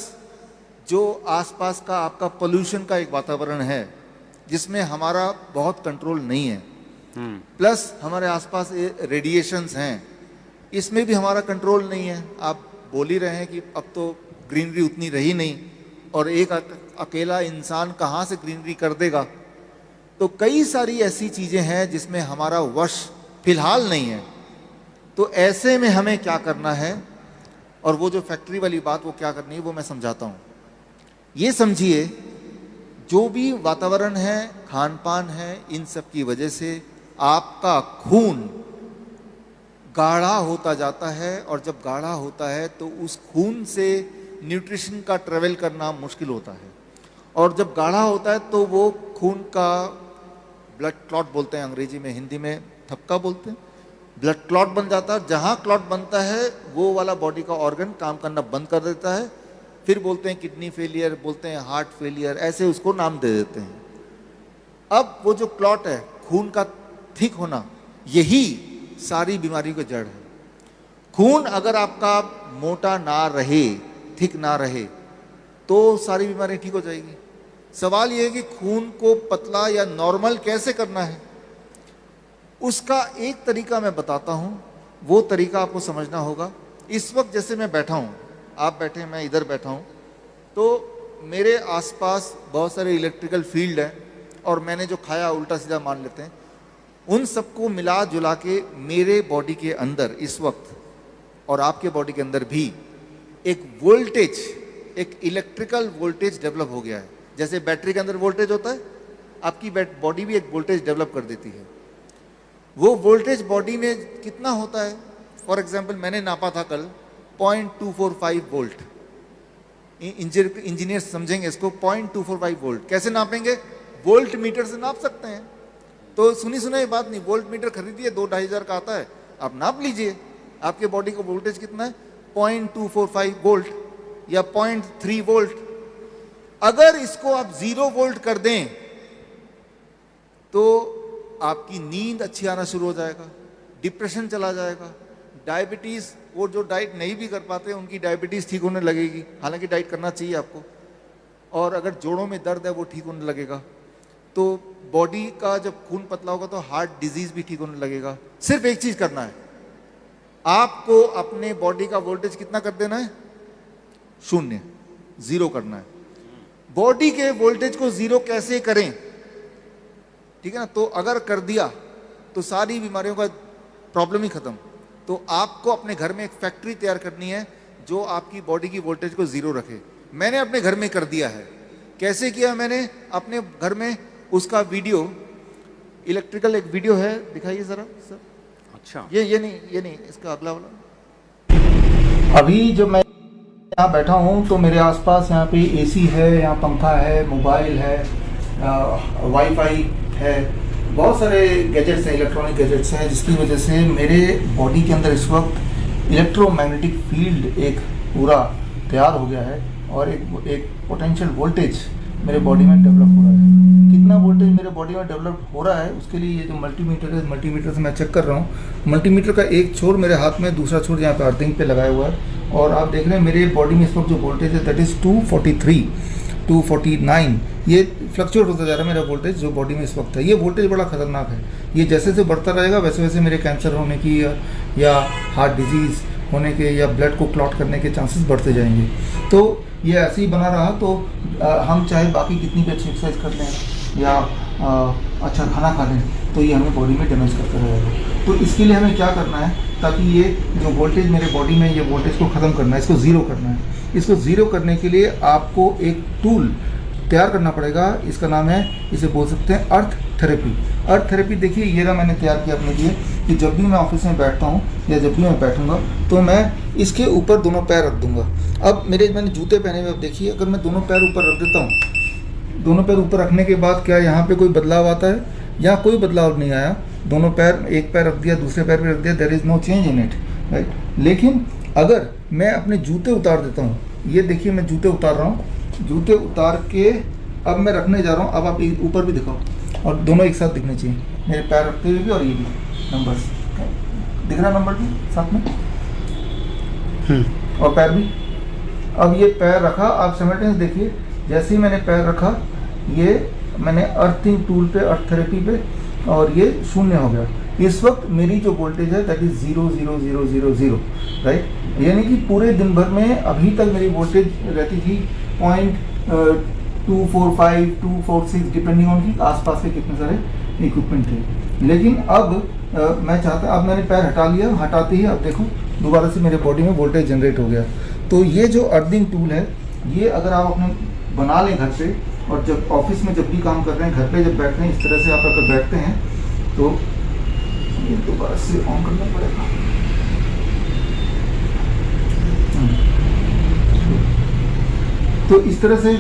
जो आसपास का आपका पोल्यूशन का एक वातावरण है जिसमें हमारा बहुत कंट्रोल नहीं है, प्लस हमारे आसपास रेडिएशंस हैं, इसमें भी हमारा कंट्रोल नहीं है। आप बोल ही रहे हैं कि अब तो ग्रीनरी उतनी रही नहीं, और एक अकेला इंसान कहाँ से ग्रीनरी कर देगा। तो कई सारी ऐसी चीज़ें हैं जिसमें हमारा वश फिलहाल नहीं है। तो ऐसे में हमें क्या करना है, और वो जो फैक्ट्री वाली बात वो क्या करनी है, वो मैं समझाता हूँ। ये समझिए, जो भी वातावरण है, खान पान है, इन सब की वजह से आपका खून गाढ़ा होता जाता है, और जब गाढ़ा होता है तो उस खून से न्यूट्रिशन का ट्रेवल करना मुश्किल होता है, और जब गाढ़ा होता है तो वो खून का ब्लड क्लॉट बोलते हैं अंग्रेजी में, हिंदी में थपका बोलते हैं, ब्लड क्लॉट बन जाता है। जहाँ क्लॉट बनता है वो वाला बॉडी का ऑर्गन काम करना बंद कर देता है, फिर बोलते हैं किडनी फेलियर, बोलते हैं हार्ट फेलियर, ऐसे उसको नाम दे देते हैं। अब वो जो क्लॉट है, खून का थिक होना, यही सारी बीमारियों की जड़ है। खून अगर आपका मोटा ना रहे, थिक ना रहे, तो सारी बीमारियां ठीक हो जाएगी। सवाल यह है कि खून को पतला या नॉर्मल कैसे करना है। उसका एक तरीका मैं बताता हूं, वो तरीका आपको समझना होगा। इस वक्त जैसे मैं बैठा हूं, आप बैठे हैं, मैं इधर बैठा हूं, तो मेरे आसपास बहुत सारे इलेक्ट्रिकल फील्ड हैं और मैंने जो खाया उल्टा सीधा मान लेते हैं, उन सबको मिला जुला के मेरे बॉडी के अंदर इस वक्त और आपके बॉडी के अंदर भी एक वोल्टेज, एक इलेक्ट्रिकल वोल्टेज डेवलप हो गया है। जैसे बैटरी के अंदर वोल्टेज होता है, आपकी बॉडी भी एक वोल्टेज डेवलप कर देती है। वो वोल्टेज बॉडी में कितना होता है, फॉर एग्जाम्पल मैंने नापा था कल 0.245 वोल्ट। इंजीनियर समझेंगे इसको, 0.245 वोल्ट कैसे नापेंगे? वोल्ट मीटर से नाप सकते हैं। तो सुनी सुनाई बात नहीं, वोल्ट मीटर खरीदिए, 2-2.5 हज़ार का आता है, आप नाप लीजिए आपके बॉडी का वोल्टेज कितना है, 0.245 वोल्ट या 0.3 वोल्ट। अगर इसको आप 0 वोल्ट कर दें तो आपकी नींद अच्छी आना शुरू हो जाएगा, डिप्रेशन चला जाएगा, डायबिटीज, वो जो डाइट नहीं भी कर पाते उनकी डायबिटीज ठीक होने लगेगी, हालांकि डाइट करना चाहिए आपको। और अगर जोड़ों में दर्द है वो ठीक होने लगेगा। तो बॉडी का जब खून पतला होगा तो हार्ट डिजीज भी ठीक होने लगेगा। सिर्फ एक चीज करना है, आपको अपने बॉडी का वोल्टेज कितना कर देना है? 0, 0 करना है। बॉडी के वोल्टेज को 0 कैसे करें, ठीक है ना? तो अगर कर दिया तो सारी बीमारियों का प्रॉब्लम ही खत्म। तो आपको अपने घर में एक फैक्ट्री तैयार करनी है जो आपकी बॉडी की वोल्टेज को 0 रखे। मैंने अपने घर में कर दिया है। कैसे किया मैंने अपने घर में? उसका वीडियो, इलेक्ट्रिकल एक वीडियो है, दिखाइए जरा सर। अच्छा, ये नहीं, इसका अगला वाला। अभी जब मैं यहाँ बैठा हूँ तो मेरे आसपास यहाँ पे एसी है, यहाँ पंखा है, मोबाइल है, वाईफाई है, बहुत सारे गैजेट्स हैं, इलेक्ट्रॉनिक गैजेट्स हैं, जिसकी वजह से मेरे बॉडी के अंदर इस वक्त इलेक्ट्रोमैग्नेटिक फील्ड एक पूरा तैयार हो गया है और एक पोटेंशियल वोल्टेज मेरे बॉडी में डेवलप हो रहा है। कितना वोल्टेज मेरे बॉडी में डेवलप हो रहा है उसके लिए ये जो मल्टीमीटर है, मल्टीमीटर से मैं चेक कर रहा हूँ। मल्टीमीटर का एक छोर मेरे हाथ में, दूसरा छोर यहाँ पे अर्थिंग पे लगाया हुआ है और आप देख रहे हैं मेरे बॉडी में इस वक्त जो वोल्टेज है दैट इज़ 243, 249। ये फ्लक्चुएट होता जा रहा है मेरा वोल्टेज जो बॉडी में इस वक्त है। ये वोल्टेज बड़ा खतरनाक है। ये जैसे जैसे बढ़ता रहेगा वैसे वैसे मेरे कैंसर होने की या हार्ट डिजीज़ होने के या ब्लड को क्लॉट करने के चांसेस बढ़ते जाएंगे। तो ये ऐसे ही बना रहा तो हम चाहे बाकी कितनी भी अच्छी एक्सरसाइज कर लें या अच्छा खाना खा लें तो ये हमें बॉडी में डैमेज करता रहेगा। तो इसके लिए हमें क्या करना है, ताकि ये जो वोल्टेज मेरे बॉडी में, ये वोल्टेज को ख़त्म करना है, इसको 0 करना है। इसको 0 करने के लिए आपको एक टूल तैयार करना पड़ेगा। इसका नाम है, इसे बोल सकते हैं अर्थ थेरेपी। अर्थ थेरेपी देखिए ये रहा, मैंने तैयार किया अपने लिए कि जब भी मैं ऑफिस में बैठता हूँ या जब भी मैं बैठूंगा तो मैं इसके ऊपर दोनों पैर रख दूंगा। अब मैंने जूते पहने हुए, अब देखिए अगर मैं दोनों पैर ऊपर रख देता हूँ, दोनों पैर ऊपर रखने के बाद क्या यहाँ पे कोई बदलाव आता है? यहाँ कोई बदलाव नहीं आया। दोनों पैर, एक पैर रख दिया, दूसरे पैर पे रख दिया, there is no change in it, right. लेकिन अगर मैं अपने जूते उतार देता हूँ, ये देखिए मैं जूते उतार रहा हूँ, जूते उतार के अब मैं रखने जा रहा हूँ। अब आप ऊपर भी दिखाओ और दोनों एक साथ दिखने चाहिए, मेरे पैर रखते हुए भी और ये भी नंबर्स दिख रहा, नंबर भी साथ में और पैर भी। अब ये पैर रखा, आप सिमल्टेनियस देखिए, जैसे ही मैंने पैर रखा ये मैंने अर्थिंग टूल पे, अर्थ थेरेपी पे, और ये 0 हो गया। इस वक्त मेरी जो वोल्टेज है दैट इज 0 0 0 0 0, राइट। यानी कि पूरे दिन भर में अभी तक मेरी वोल्टेज रहती थी 0.245 246 डिपेंडिंग ऑन की आसपास के कितने सारे इक्विपमेंट थे। लेकिन अब मैं चाहता, अब मैंने पैर हटा लिया, हटाते ही अब देखो दोबारा से मेरे बॉडी में वोल्टेज जनरेट हो गया। तो ये जो अर्थिंग टूल है, ये अगर आप अपने बना लें घर पे, और जब ऑफिस में जब भी काम कर रहे हैं, घर पे जब बैठते हैं, इस तरह से आप अगर बैठते हैं तो ये दोबारा से ऑन करना पड़ेगा। तो इस तरह से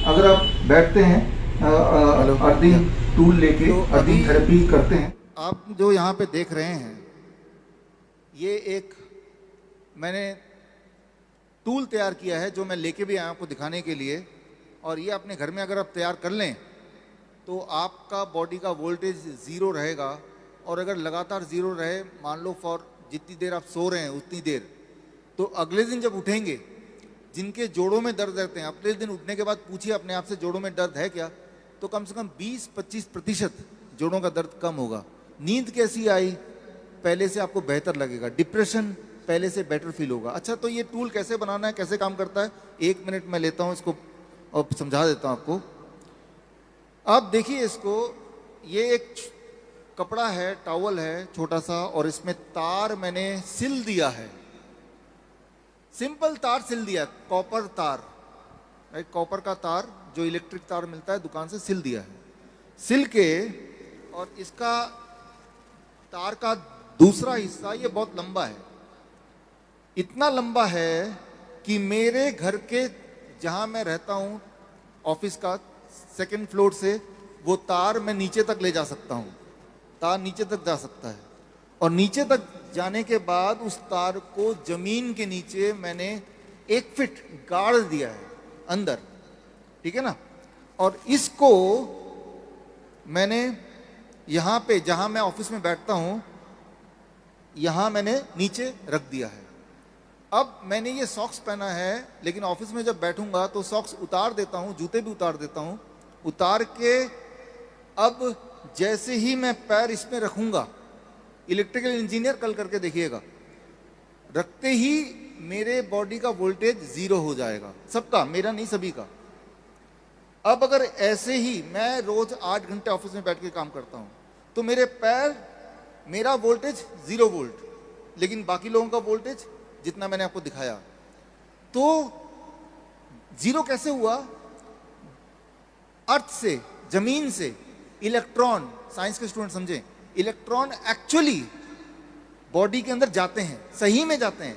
अगर आप बैठते हैं, अर्थिंग टूल लेके तो अर्थिंग थेरेपी करते हैं। आप जो यहाँ पे देख रहे हैं, ये एक मैंने टूल तैयार किया है जो मैं लेके भी आया आपको दिखाने के लिए। और ये अपने घर में अगर आप तैयार कर लें तो आपका बॉडी का वोल्टेज 0 रहेगा। और अगर लगातार 0 रहे, मान लो फॉर जितनी देर आप सो रहे हैं उतनी देर, तो अगले दिन जब उठेंगे, जिनके जोड़ों में दर्द रहते हैं, अगले दिन उठने के बाद पूछिए अपने आप से जोड़ों में दर्द है क्या, तो कम से कम 20-25% जोड़ों का दर्द कम होगा। नींद कैसी आई, पहले से आपको बेहतर लगेगा। डिप्रेशन पहले से बेटर फील होगा। अच्छा, तो ये टूल कैसे बनाना है, कैसे काम करता है, 1 मिनट मैं लेता हूँ इसको और समझा देता हूं आपको। आप देखिए इसको, ये एक कपड़ा है, टॉवल है छोटा सा, और इसमें तार मैंने सिल दिया है, सिंपल तार सिल दिया, कॉपर तार, राइट, कॉपर का तार जो इलेक्ट्रिक तार मिलता है दुकान से, सिल दिया है। सिल के, और इसका तार का दूसरा हिस्सा ये बहुत लंबा है, इतना लंबा है कि मेरे घर के जहां मैं रहता हूं ऑफिस का सेकंड फ्लोर से वो तार मैं नीचे तक ले जा सकता हूं, तार नीचे तक जा सकता है। और नीचे तक जाने के बाद उस तार को जमीन के नीचे मैंने 1 फीट गाड़ दिया है अंदर, ठीक है ना। और इसको मैंने यहां पे जहां मैं ऑफिस में बैठता हूं, यहां मैंने नीचे रख दिया है। अब मैंने ये सॉक्स पहना है, लेकिन ऑफिस में जब बैठूंगा तो सॉक्स उतार देता हूं, जूते भी उतार देता हूं, उतार के अब जैसे ही मैं पैर इसमें रखूंगा, इलेक्ट्रिकल इंजीनियर कल करके देखिएगा, रखते ही मेरे बॉडी का वोल्टेज 0 हो जाएगा, सबका, मेरा नहीं सभी का। अब अगर ऐसे ही मैं रोज 8 घंटे ऑफिस में बैठ के काम करता हूं तो मेरे पैर, मेरा वोल्टेज 0 वोल्ट, लेकिन बाकी लोगों का वोल्टेज जितना मैंने आपको दिखाया, तो 0 कैसे हुआ? अर्थ से, जमीन से इलेक्ट्रॉन, साइंस के स्टूडेंट समझें, इलेक्ट्रॉन एक्चुअली बॉडी के अंदर जाते हैं, सही में जाते हैं,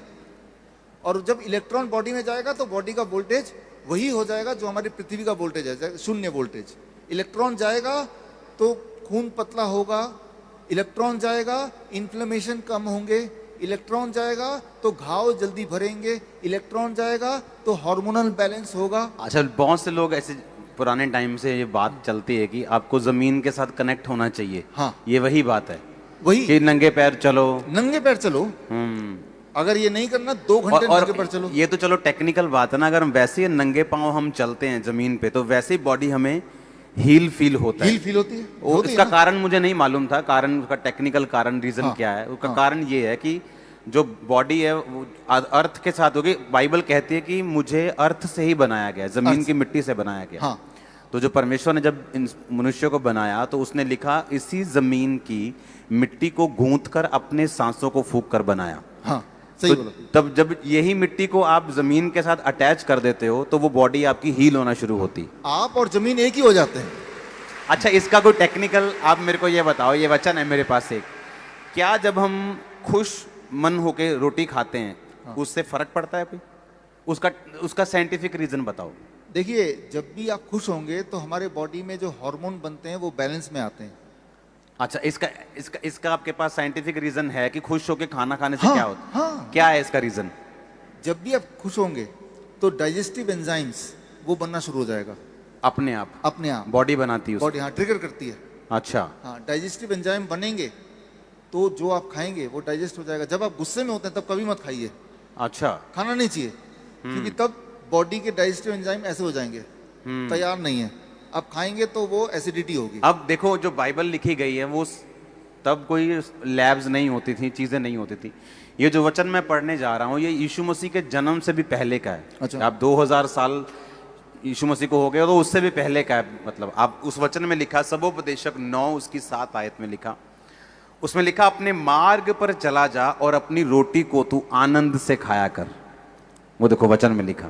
और जब इलेक्ट्रॉन बॉडी में जाएगा तो बॉडी का वोल्टेज वही हो जाएगा जो हमारी पृथ्वी का वोल्टेज है, 0 वोल्टेज। इलेक्ट्रॉन जाएगा तो खून पतला होगा, इलेक्ट्रॉन जाएगा इन्फ्लेमेशन कम होंगे, इलेक्ट्रॉन जाएगा तो घाव जल्दी भरेंगे, इलेक्ट्रॉन जाएगा तो हार्मोनल बैलेंस होगा। अच्छा, बहुत से लोग ऐसे पुराने टाइम से ये बात चलती है कि आपको जमीन के साथ कनेक्ट होना चाहिए। हाँ, ये वही बात है, वही कि नंगे पैर चलो, नंगे पैर चलो। अगर ये नहीं करना 2 घंटे और नंगे पैर चलो। ये तो चलो टेक्निकल बात है ना, अगर हम वैसे ही नंगे पांव हम चलते हैं जमीन पे तो वैसे ही बॉडी हमें हील फील होता है। हील फील होती है, और इसका कारण मुझे नहीं मालूम था, कारण उसका टेक्निकल कारण, रीजन क्या है उसका। कारण ये है कि जो बॉडी है वो अर्थ के साथ होगी। बाइबल कहती है कि मुझे अर्थ से ही बनाया गया, जमीन की मिट्टी से बनाया गया। हाँ। तो जो परमेश्वर ने जब इन मनुष्य को बनाया तो उसने लिखा, इसी जमीन की मिट्टी को गूंथ कर अपने सांसों को फूंक कर बनाया। हाँ, सही तो बोला। तब जब यही मिट्टी को आप जमीन के साथ अटैच कर देते हो तो वो बॉडी आपकी हील होना शुरू होती। आप और जमीन एक ही हो जाते हैं। अच्छा, इसका कोई टेक्निकल आप मेरे को ये बताओ, ये वचन है मेरे पास एक, क्या जब हम खुश मन होके रोटी खाते हैं उससे फर्क पड़ता है कोई? उसका साइंटिफिक रीजन बताओ। देखिए, जब भी आप खुश होंगे तो हमारे बॉडी में जो हार्मोन बनते हैं वो बैलेंस में आते हैं। अच्छा, इसका आपके पास साइंटिफिक रीजन है कि खुश होके खाना खाने से क्या होता है? हाँ। क्या है इसका रीजन? जब भी आप खुश होंगे तो डाइजेस्टिव एंजाइम्स वो बनना शुरू हो जाएगा अपने आप, अपने आप बॉडी बनाती है उसको। बॉडी, हाँ, ट्रिगर करती है। अच्छा, हाँ, डाइजेस्टिव एंजाइम बनेंगे तो जो आप खाएंगे वो डाइजेस्ट हो जाएगा। जब आप गुस्से में होते हैं तब कभी मत खाइए, अच्छा, खाना नहीं चाहिए, क्योंकि तब बॉडी के डाइजेस्टिव एंजाइम ऐसे हो जाएंगे, तैयार नहीं है। आप खाएंगे तो वो एसिडिटी होगी। अब देखो, जो बाइबल लिखी गई है वो तब कोई लैब्स नहीं होती थी, चीजें नहीं होती थी। ये जो वचन मैं पढ़ने जा रहा हूँ ये यीशु मसीह के जन्म से भी पहले का है। अच्छा। आप 2000 साल यीशु मसीह को हो गए तो उससे भी पहले का है। मतलब आप उस वचन में लिखा, सबोपदेशक 9 उसकी 7 आयत में लिखा, उसमें लिखा, अपने मार्ग पर चला जा और अपनी रोटी को तू आनंद से खाया कर। वो देखो वचन में लिखा।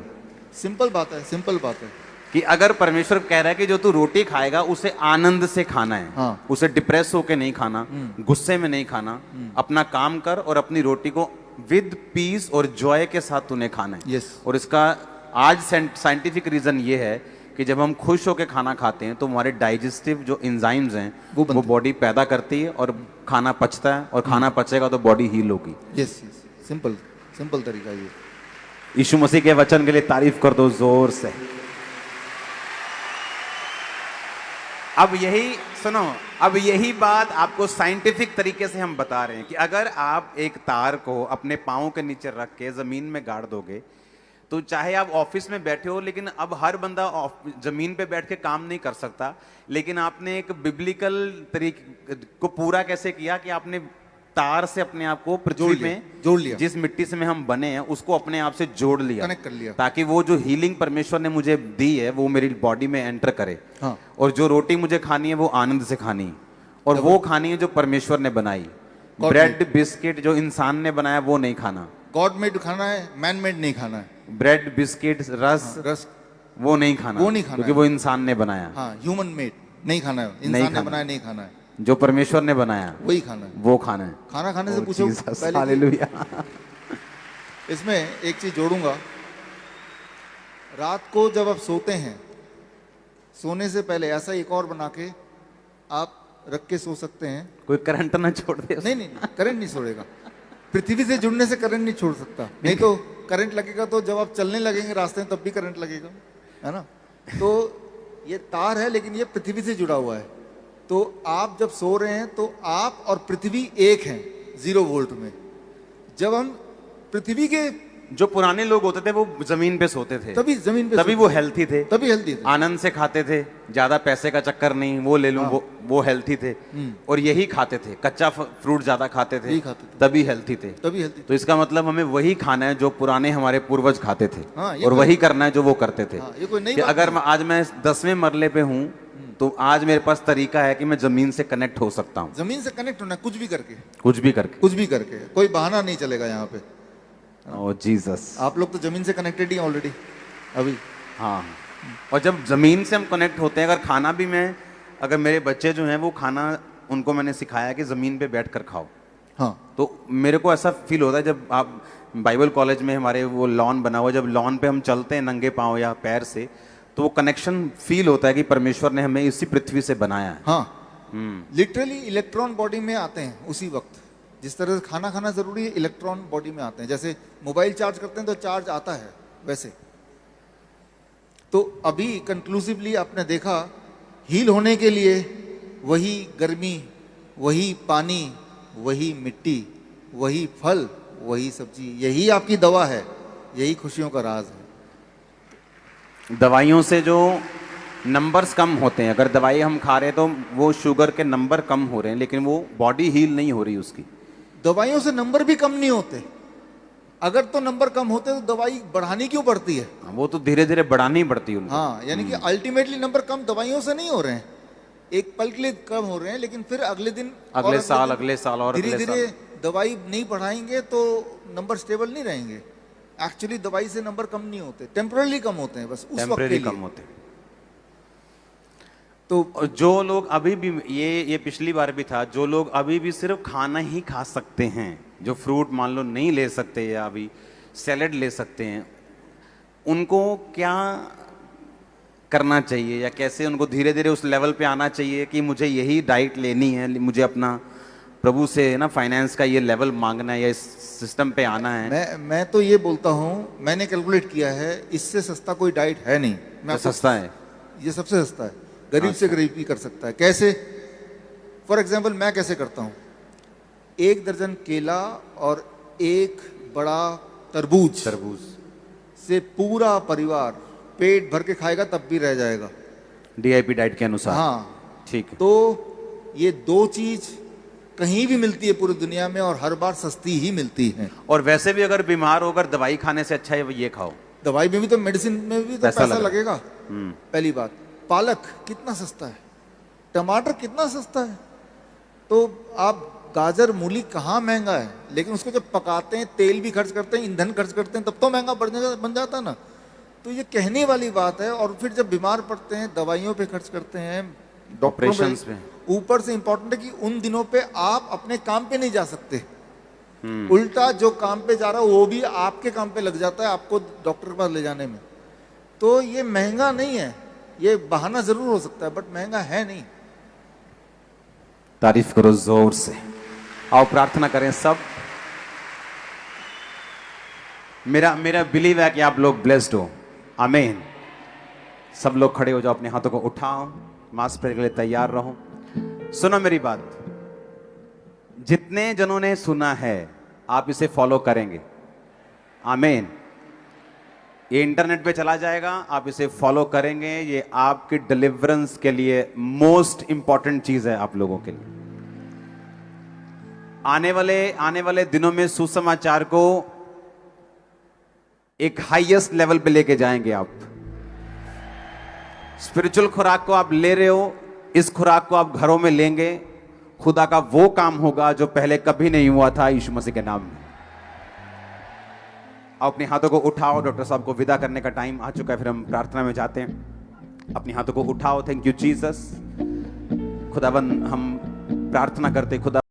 सिंपल बात है, सिंपल बात है कि अगर परमेश्वर कह रहा है कि जो तू रोटी खाएगा उसे आनंद से खाना है। हाँ। उसे डिप्रेस होके नहीं खाना, गुस्से में नहीं खाना, अपना काम कर और अपनी रोटी को विद पीस और जॉय के साथ तूने खाना है। Yes। और इसका आज साइंटिफिक रीजन ये है कि जब हम खुश होकर खाना खाते हैं तो हमारे डाइजेस्टिव जो एंजाइम्स हैं वो बॉडी पैदा करती है और खाना पचता है, और खाना पचेगा तो बॉडी हील होगी। यस, सिंपल सिंपल तरीका ये। यीशु मसीह के वचन के लिए तारीफ कर दो जोर से। अब यही सुनो, अब यही बात आपको साइंटिफिक तरीके से हम बता रहे हैं कि अगर आप एक तार को अपने पाँव के नीचे रख के जमीन में गाड़ दोगे तो चाहे आप ऑफिस में बैठे हो, लेकिन अब हर बंदा जमीन पे बैठ के काम नहीं कर सकता, लेकिन आपने एक बिब्लिकल तरीके को पूरा कैसे किया कि आपने तार से अपने आप को पृथ्वी जोड़ लिया, में जोड़ लिया। जिस मिट्टी से में हम बने हैं उसको अपने आप से जोड़ लिया, कनेक्ट कर लिया। ताकि वो जो हीलिंग परमेश्वर ने मुझे दी है वो मेरी बॉडी में एंटर करे। हाँ। और जो रोटी मुझे खानी है वो आनंद से खानी है, और वो खानी है जो परमेश्वर ने बनाई। God ब्रेड बिस्किट जो इंसान ने बनाया वो नहीं खाना, गॉड मेड खाना है, मैन मेड नहीं खाना है। ब्रेड बिस्किट रस रस वो नहीं खाना, वो नहीं खाना क्योंकि है। वो इंसान ने बनाया। हाँ, ह्यूमन मेड नहीं खाना है, नहीं इंसान ने खाना। बनाया नहीं खाना है, जो परमेश्वर ने बनाया वही खाना है। वो खाना है। खाना खाने से Oh, पूछो Jesus, पहले कि- हालेलुया। इसमें एक चीज जोड़ूंगा, रात को जब आप सोते हैं, सोने से पहले ऐसा एक और बना के आप रख के सो सकते हैं। कोई करंट ना छोड़ दे। नहीं नहीं, करंट नहीं छोड़ेगा। पृथ्वी से जुड़ने से करंट नहीं छोड़ सकता, नहीं तो करंट लगेगा तो जब आप चलने लगेंगे रास्ते में तब भी करंट लगेगा, है ना। तो ये तार है लेकिन ये पृथ्वी से जुड़ा हुआ है। तो आप जब सो रहे हैं तो आप और पृथ्वी एक हैं 0 वोल्ट में। जब हम पृथ्वी के, जो पुराने लोग होते थे वो जमीन पे सोते थे, तभी जमीन पे तभी सोते वो हेल्थी थे, थे, तभी हेल्दी थे। आनंद से खाते थे, ज्यादा पैसे का चक्कर नहीं, वो ले लूं, वो हेल्थी थे। और यही खाते थे, कच्चा फ्रूट ज्यादा खाते थे, यही खाते थे। तभी हेल्थी थे। तभी हेल्दी थे। तो इसका मतलब हमें वही खाना है जो पुराने हमारे पूर्वज खाते थे, हाँ, ये और कोई- वही करना है जो वो करते थे। हाँ, ये कोई नई कि बात अगर नहीं। आज मैं 10वें मरले पे हूं तो आज मेरे पास तरीका है कि मैं जमीन से कनेक्ट हो सकता हूं, जमीन से कनेक्ट होना है, कुछ भी करके, कुछ भी करके। कुछ भी करके, कोई बहाना नहीं चलेगा यहाँ पे। ओ जीसस। आप लोग तो जमीन से कनेक्टेड ही ऑलरेडी अभी। हाँ, और जब जमीन से हम कनेक्ट होते हैं, अगर खाना भी मैं, अगर मेरे बच्चे जो हैं वो खाना, उनको मैंने सिखाया कि जमीन पे बैठ कर खाओ, हाँ, तो मेरे को ऐसा फील होता है जब आप बाइबल कॉलेज में हमारे वो लॉन बना हुआ है, जब लॉन पे हम चलते हैं नंगे पाँव या पैर से, तो वो कनेक्शन फील होता है कि परमेश्वर ने हमें इसी पृथ्वी से बनाया है। हाँ, लिटरली इलेक्ट्रॉन बॉडी में आते हैं उसी वक्त। जिस तरह से खाना खाना जरूरी है, इलेक्ट्रॉन बॉडी में आते हैं। जैसे मोबाइल चार्ज करते हैं तो चार्ज आता है, वैसे। तो अभी कंक्लूसिवली आपने देखा, हील होने के लिए वही गर्मी, वही पानी, वही मिट्टी, वही फल, वही सब्जी, यही आपकी दवा है, यही खुशियों का राज है। दवाइयों से जो नंबर्स कम होते हैं, अगर दवाई हम खा रहे हैं तो वो शुगर के नंबर कम हो रहे हैं, लेकिन वो बॉडी हील नहीं हो रही उसकी। दवाइयों से नंबर भी कम नहीं होते। अगर तो नंबर कम होते तो दवाई बढ़ानी क्यों पड़ती है? वो तो धीरे धीरे बढ़ानी ही पड़ती है उनको। हाँ, यानी कि अल्टीमेटली नंबर कम दवाइयों से नहीं हो रहे हैं, एक पल के लिए कम हो रहे हैं, लेकिन फिर अगले दिन और अगले साल और धीरे अगले धीरे साल। दवाई नहीं बढ़ाएंगे तो नंबर स्टेबल नहीं रहेंगे। एक्चुअली दवाई से नंबर कम नहीं होते, टेम्पररी कम होते हैं, बस उस वक्त के टेम्परेरी लिए। कम होते हैं। तो और जो लोग अभी भी, ये पिछली बार भी था, जो लोग अभी भी सिर्फ खाना ही खा सकते हैं, जो फ्रूट मान लो नहीं ले सकते या अभी सैलेड ले सकते हैं, उनको क्या करना चाहिए, या कैसे उनको धीरे धीरे उस लेवल पे आना चाहिए कि मुझे यही डाइट लेनी है, मुझे अपना प्रभु से ना फाइनेंस का ये लेवल मांगना है या इस सिस्टम पे आना है? मैं तो ये बोलता हूँ, मैंने कैलकुलेट किया है, इससे सस्ता कोई डाइट है नहीं। मैं तो सस्ता है, ये सबसे सस्ता है, गरीब से गरीब भी कर सकता है। कैसे? फॉर एग्जाम्पल मैं कैसे करता हूँ, 1 दर्जन केला और 1 बड़ा तरबूज से पूरा परिवार पेट भर के खाएगा, तब भी रह जाएगा। डीआईपी डाइट के अनुसार। हाँ, ठीक है। तो ये 2 चीज कहीं भी मिलती है पूरी दुनिया में, और हर बार सस्ती ही मिलती है। और वैसे भी अगर बीमार होकर दवाई खाने से अच्छा है ये खाओ। दवाई में भी तो, मेडिसिन में भी तो पैसा लगेगा। हम्म। पहली बात, पालक कितना सस्ता है, टमाटर कितना सस्ता है। तो आप गाजर मूली कहाँ महंगा है, लेकिन उसको जब पकाते हैं, तेल भी खर्च करते हैं, ईंधन खर्च करते हैं, तब तो महंगा बन जाता है ना। तो ये कहने वाली बात है। और फिर जब बीमार पड़ते हैं, दवाइयों पे खर्च करते हैं, डॉक्टरों ऑपरेशंस पे। ऊपर से इंपॉर्टेंट है कि उन दिनों पे आप अपने काम पे नहीं जा सकते। उल्टा जो काम पे जा रहा है वो भी आपके काम पे लग जाता है, आपको डॉक्टर के पास ले जाने में। तो ये महंगा नहीं है, ये बहाना जरूर हो सकता है, बट महंगा है नहीं। तारीफ करो जोर से। आओ प्रार्थना करें सब। मेरा बिलीव है कि आप लोग ब्लेस्ड हो। आमीन। सब लोग खड़े हो जाओ, अपने हाथों को उठाओ, मास प्रेयर के लिए तैयार रहो। सुनो मेरी बात, जितने जनों ने सुना है आप इसे फॉलो करेंगे। आमीन। ये इंटरनेट पे चला जाएगा, आप इसे फॉलो करेंगे, ये आपकी डिलीवरेंस के लिए मोस्ट इंपॉर्टेंट चीज है आप लोगों के लिए। आने वाले दिनों में सुसमाचार को एक हाईएस्ट लेवल पे लेके जाएंगे आप। स्पिरिचुअल खुराक को आप ले रहे हो, इस खुराक को आप घरों में लेंगे, खुदा का वो काम होगा जो पहले कभी नहीं हुआ था यीशु मसीह के नाम में। आप अपने हाथों को उठाओ, डॉक्टर साहब को विदा करने का टाइम आ चुका है, फिर हम प्रार्थना में जाते हैं। अपने हाथों को उठाओ। Thank you Jesus. खुदावन हम प्रार्थना करते खुदा